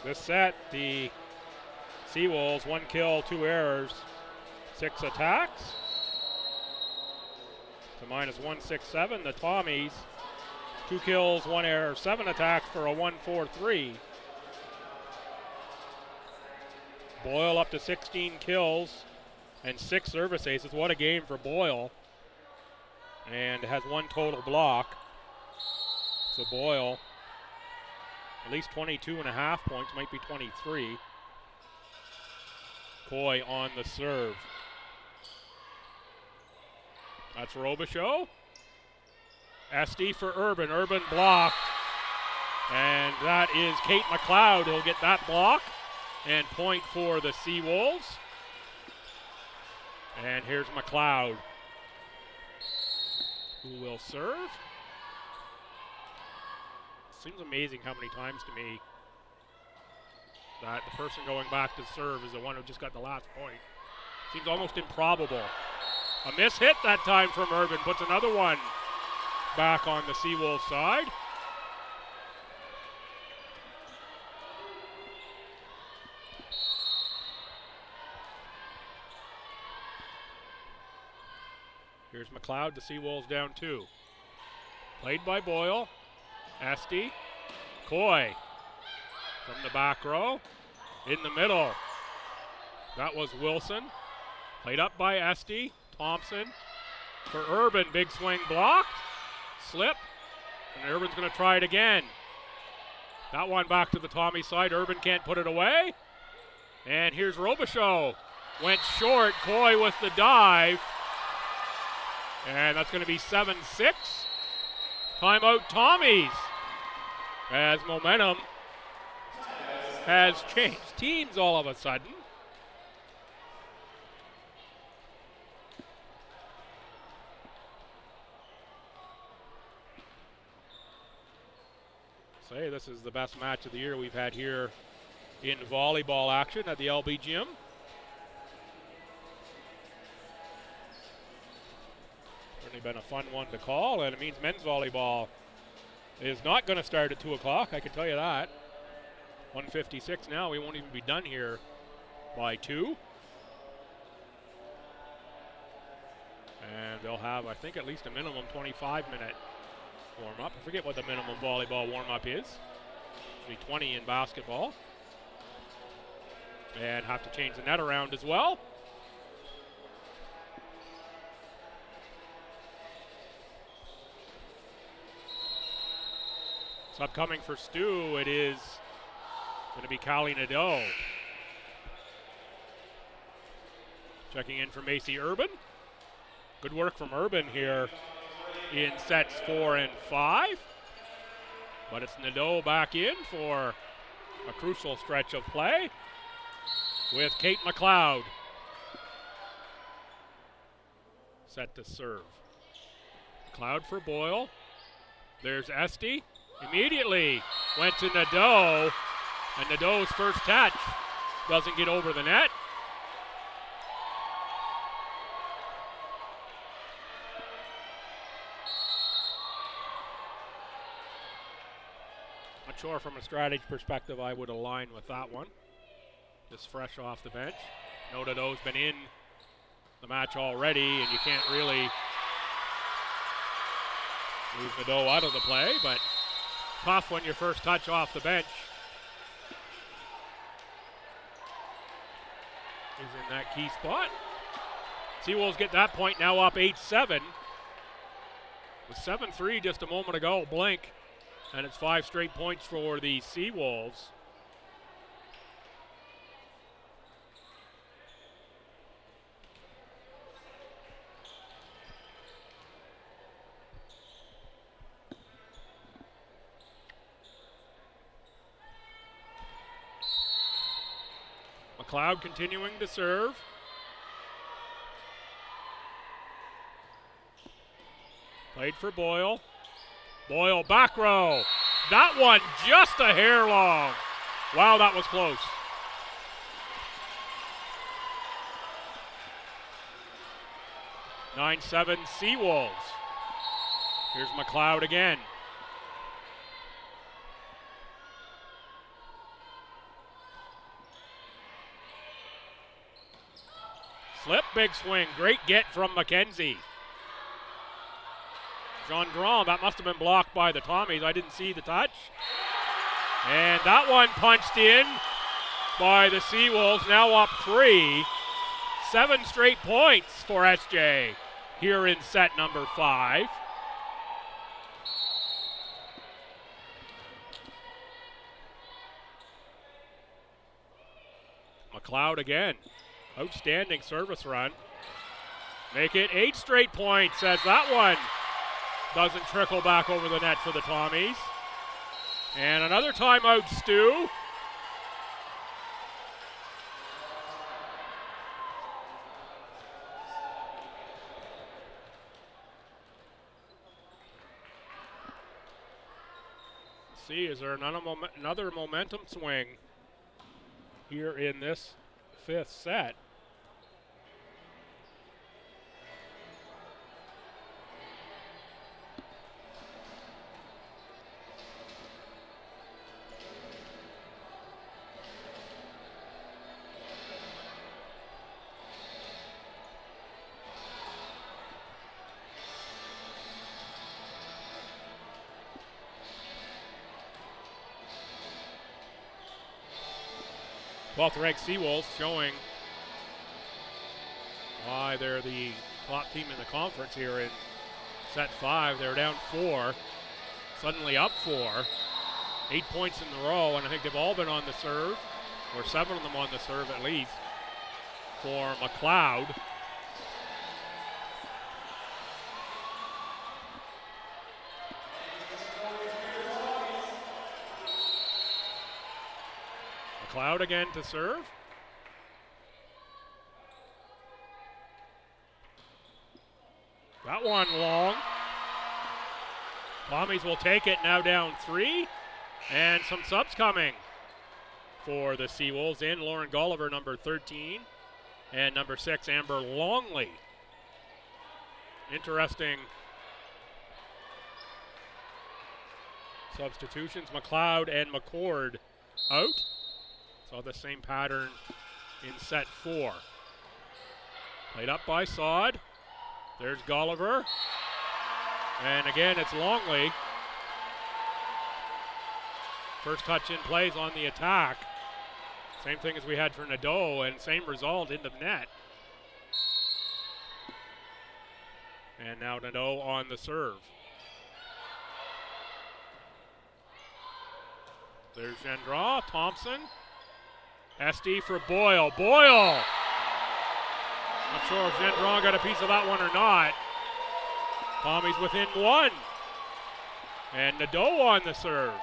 This set, the Seawolves, 1 kill, 2 errors, 6 attacks. To minus 167. The Tommies, 2 kills, 1 error, 7 attacks for a 143. Boyle up to 16 kills and 6 service aces. What a game for Boyle. And has 1 total block. So Boyle, at least 22.5 points, might be 23. Coy on the serve. That's Robichaud. SD for Urban. Urban blocked. And that is Kate McLeod who'll get that block. And point for the Seawolves. And here's McLeod, who will serve. Seems amazing how many times to me that the person going back to serve is the one who just got the last point. Seems almost improbable. A miss hit that time from Urban, puts another one back on the Seawolves side. Here's McLeod, the Seawolves down 2. Played by Boyle. Esty. Coy from the back row. In the middle. That was Wilson. Played up by Esty. Thompson for Urban. Big swing blocked. Slip. And Urban's going to try it again. That one back to the Tommy side. Urban can't put it away. And here's Robichaud. Went short. Coy with the dive. And that's going to be 7-6. Timeout Tommies. As momentum has changed teams all of a sudden. Say this is the best match of the year we've had here in volleyball action at the LB Gym. Certainly been a fun one to call, and it means men's volleyball is not going to start at 2 o'clock, I can tell you that. 1:56 now, we won't even be done here by 2. And they'll have, I think, at least a minimum 25-minute warm-up. I forget what the minimum volleyball warm-up is. It'll be 20 in basketball. And have to change the net around as well. Upcoming for STU, it is going to be Callie Nadeau. Checking in for Macy Urban. Good work from Urban here in sets 4 and 5. But it's Nadeau back in for a crucial stretch of play with Kate McLeod set to serve. McLeod for Boyle. There's Esty. Immediately went to Nadeau, and Nadeau's first touch doesn't get over the net. Not sure from a strategy perspective I would align with that one. Just fresh off the bench. No, Nadeau's been in the match already, and you can't really move Nadeau out of the play, but tough when your first touch off the bench is in that key spot. Seawolves get that point, now up 8-7. With 7-3 just a moment ago, blink, and it's 5 straight points for the Seawolves. McLeod continuing to serve. Played for Boyle. Boyle back row. That one just a hair long. Wow, that was close. 9-7 Seawolves. Here's McLeod again. Slip, big swing. Great get from McKenzie. Gendron, that must have been blocked by the Tommies. I didn't see the touch. And that one punched in by the Seawolves, now up 3. 7 straight points for SJ here in set number 5. McLeod again. Outstanding service run. Make it 8 straight points as that one doesn't trickle back over the net for the Tommies. And another timeout, Stu. Let's see, is there another momentum swing here in this 5th set? 12th ranked Seawolves showing why they're the top team in the conference here in set 5. They're down 4, suddenly up 4. 8 points in a row, and I think they've all been on the serve, or 7 of them on the serve at least, for McLeod. McLeod again to serve. That one long. Tommies will take it, now down 3. And some subs coming for the Seawolves. In Lauren Gulliver, number 13. And number 6, Amber Longley. Interesting substitutions. McLeod and McCord out. Saw the same pattern in set 4. Played up by Sod. There's Gulliver. And again, it's Longley. First touch in plays on the attack. Same thing as we had for Nadeau, and same result in the net. And now Nadeau on the serve. There's Gendron, Thompson. SD for Boyle. Boyle! Not sure if Gendron got a piece of that one or not. Tommy's within 1. And Nadeau on the serve.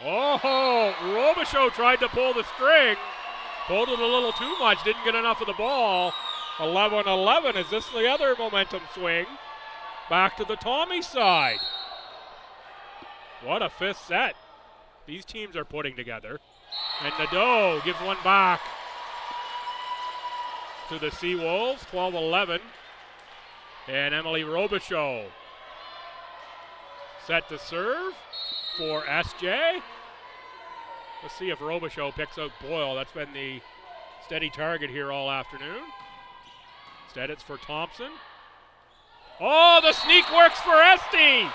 Oh, Robichaud tried to pull the string. Pulled it a little too much, didn't get enough of the ball. 11-11, is this the other momentum swing? Back to the Tommy side. What a 5th set these teams are putting together. And Nadeau gives one back to the Seawolves, 12-11. And Emily Robichaud set to serve for SJ. Let's see if Robichaud picks out Boyle. That's been the steady target here all afternoon. Instead, it's for Thompson. Oh, the sneak works for Esty.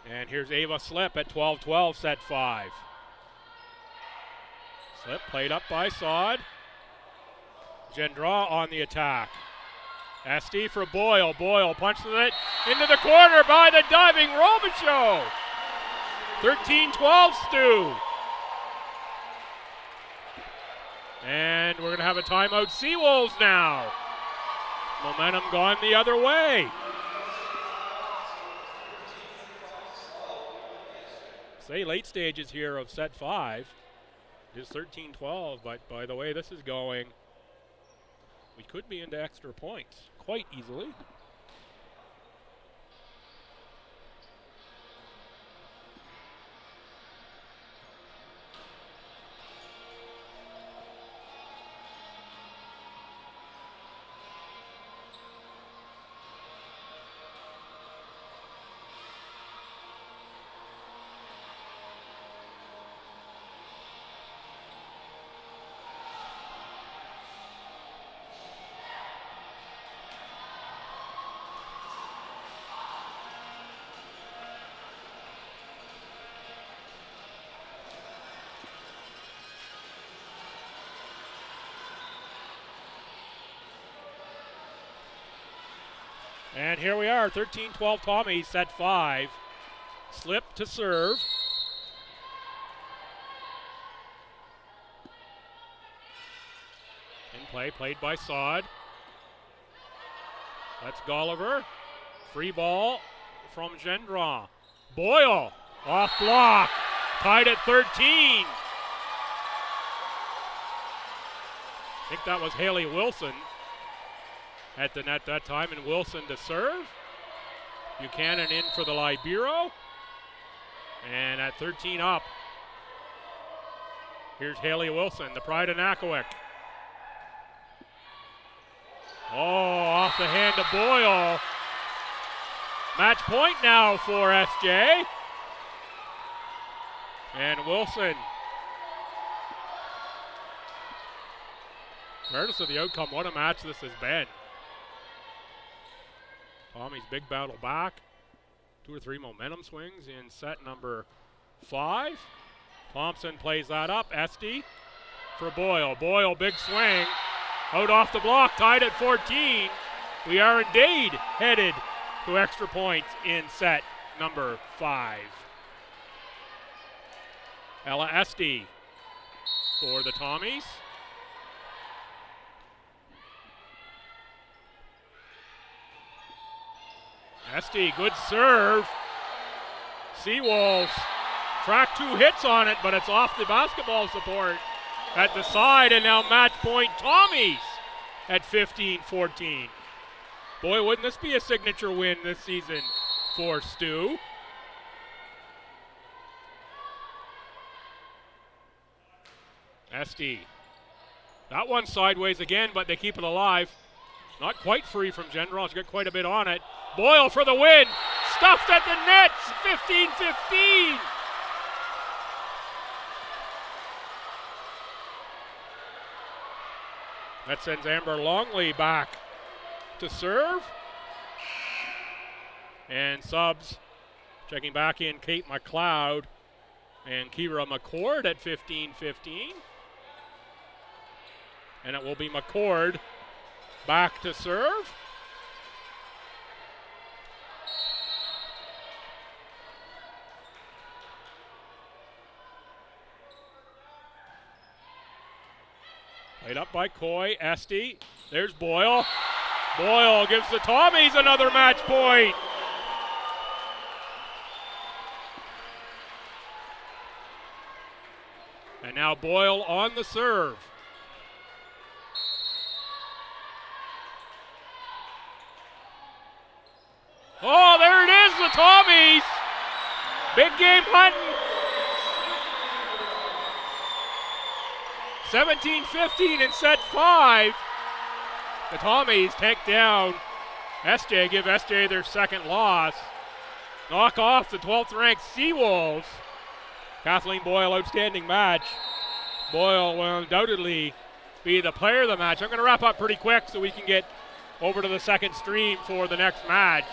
And here's Ava Slip at 12-12, set 5. Slip played up by Sod. Gendron on the attack. SD for Boyle. Boyle punches it into the corner by the diving Robichaud. 13-12, Stu. And we're going to have a timeout. Seawolves now. Momentum gone the other way. say late stages here of set 5. It is 13-12, but by the way this is going, we could be into extra points quite easily. And here we are, 13-12 Tommy, set 5. Slip to serve. In play, played by Sod. That's Gulliver. Free ball from Gendron. Boyle, off block, tied at 13. I think that was Haley Wilson at the net that time, and Wilson to serve. Buchanan in for the Libero. And at 13 up, here's Haley Wilson, the pride of Nakawik. Oh, off the hand of Boyle. Match point now for SJ. And Wilson, regardless of the outcome, what a match this has been. Tommy's big battle back. 2 or 3 momentum swings in set number 5. Thompson plays that up. Esty for Boyle. Boyle, big swing. Out off the block, tied at 14. We are indeed headed to extra points in set number 5. Ella Esty for the Tommies. Esty, good serve. Seawolves track 2 hits on it, but it's off the basketball support at the side, and now match point Tommies at 15-14. Boy, wouldn't this be a signature win this season for STU. Esty. That one sideways again, but they keep it alive. Not quite free from Gendron. She's got quite a bit on it. Boyle for the win. Stuffed at the net. 15-15. That sends Amber Longley back to serve. And subs checking back in Kate McLeod and Kira McCord at 15-15. And it will be McCord back to serve. Played up by Coy. Esty. There's Boyle. Boyle gives the Tommies another match point. And now Boyle on the serve. Oh, there it is, the Tommies. Big game hunting. 17-15 in set 5. The Tommies take down SJ, give SJ their second loss. Knock off the 12th ranked Seawolves. Kathleen Boyle, outstanding match. Boyle will undoubtedly be the player of the match. I'm going to wrap up pretty quick so we can get over to the second stream for the next match.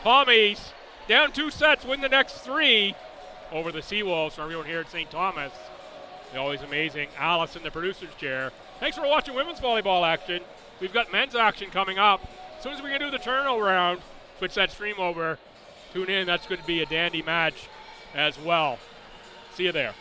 Tommies down 2 sets, win the next 3 over the Seawolves. From everyone here at St. Thomas, the always amazing Alice in the producer's chair. Thanks for watching women's volleyball action. We've got men's action coming up. As soon as we can do the turnaround, switch that stream over. Tune in, that's going to be a dandy match as well. See you there.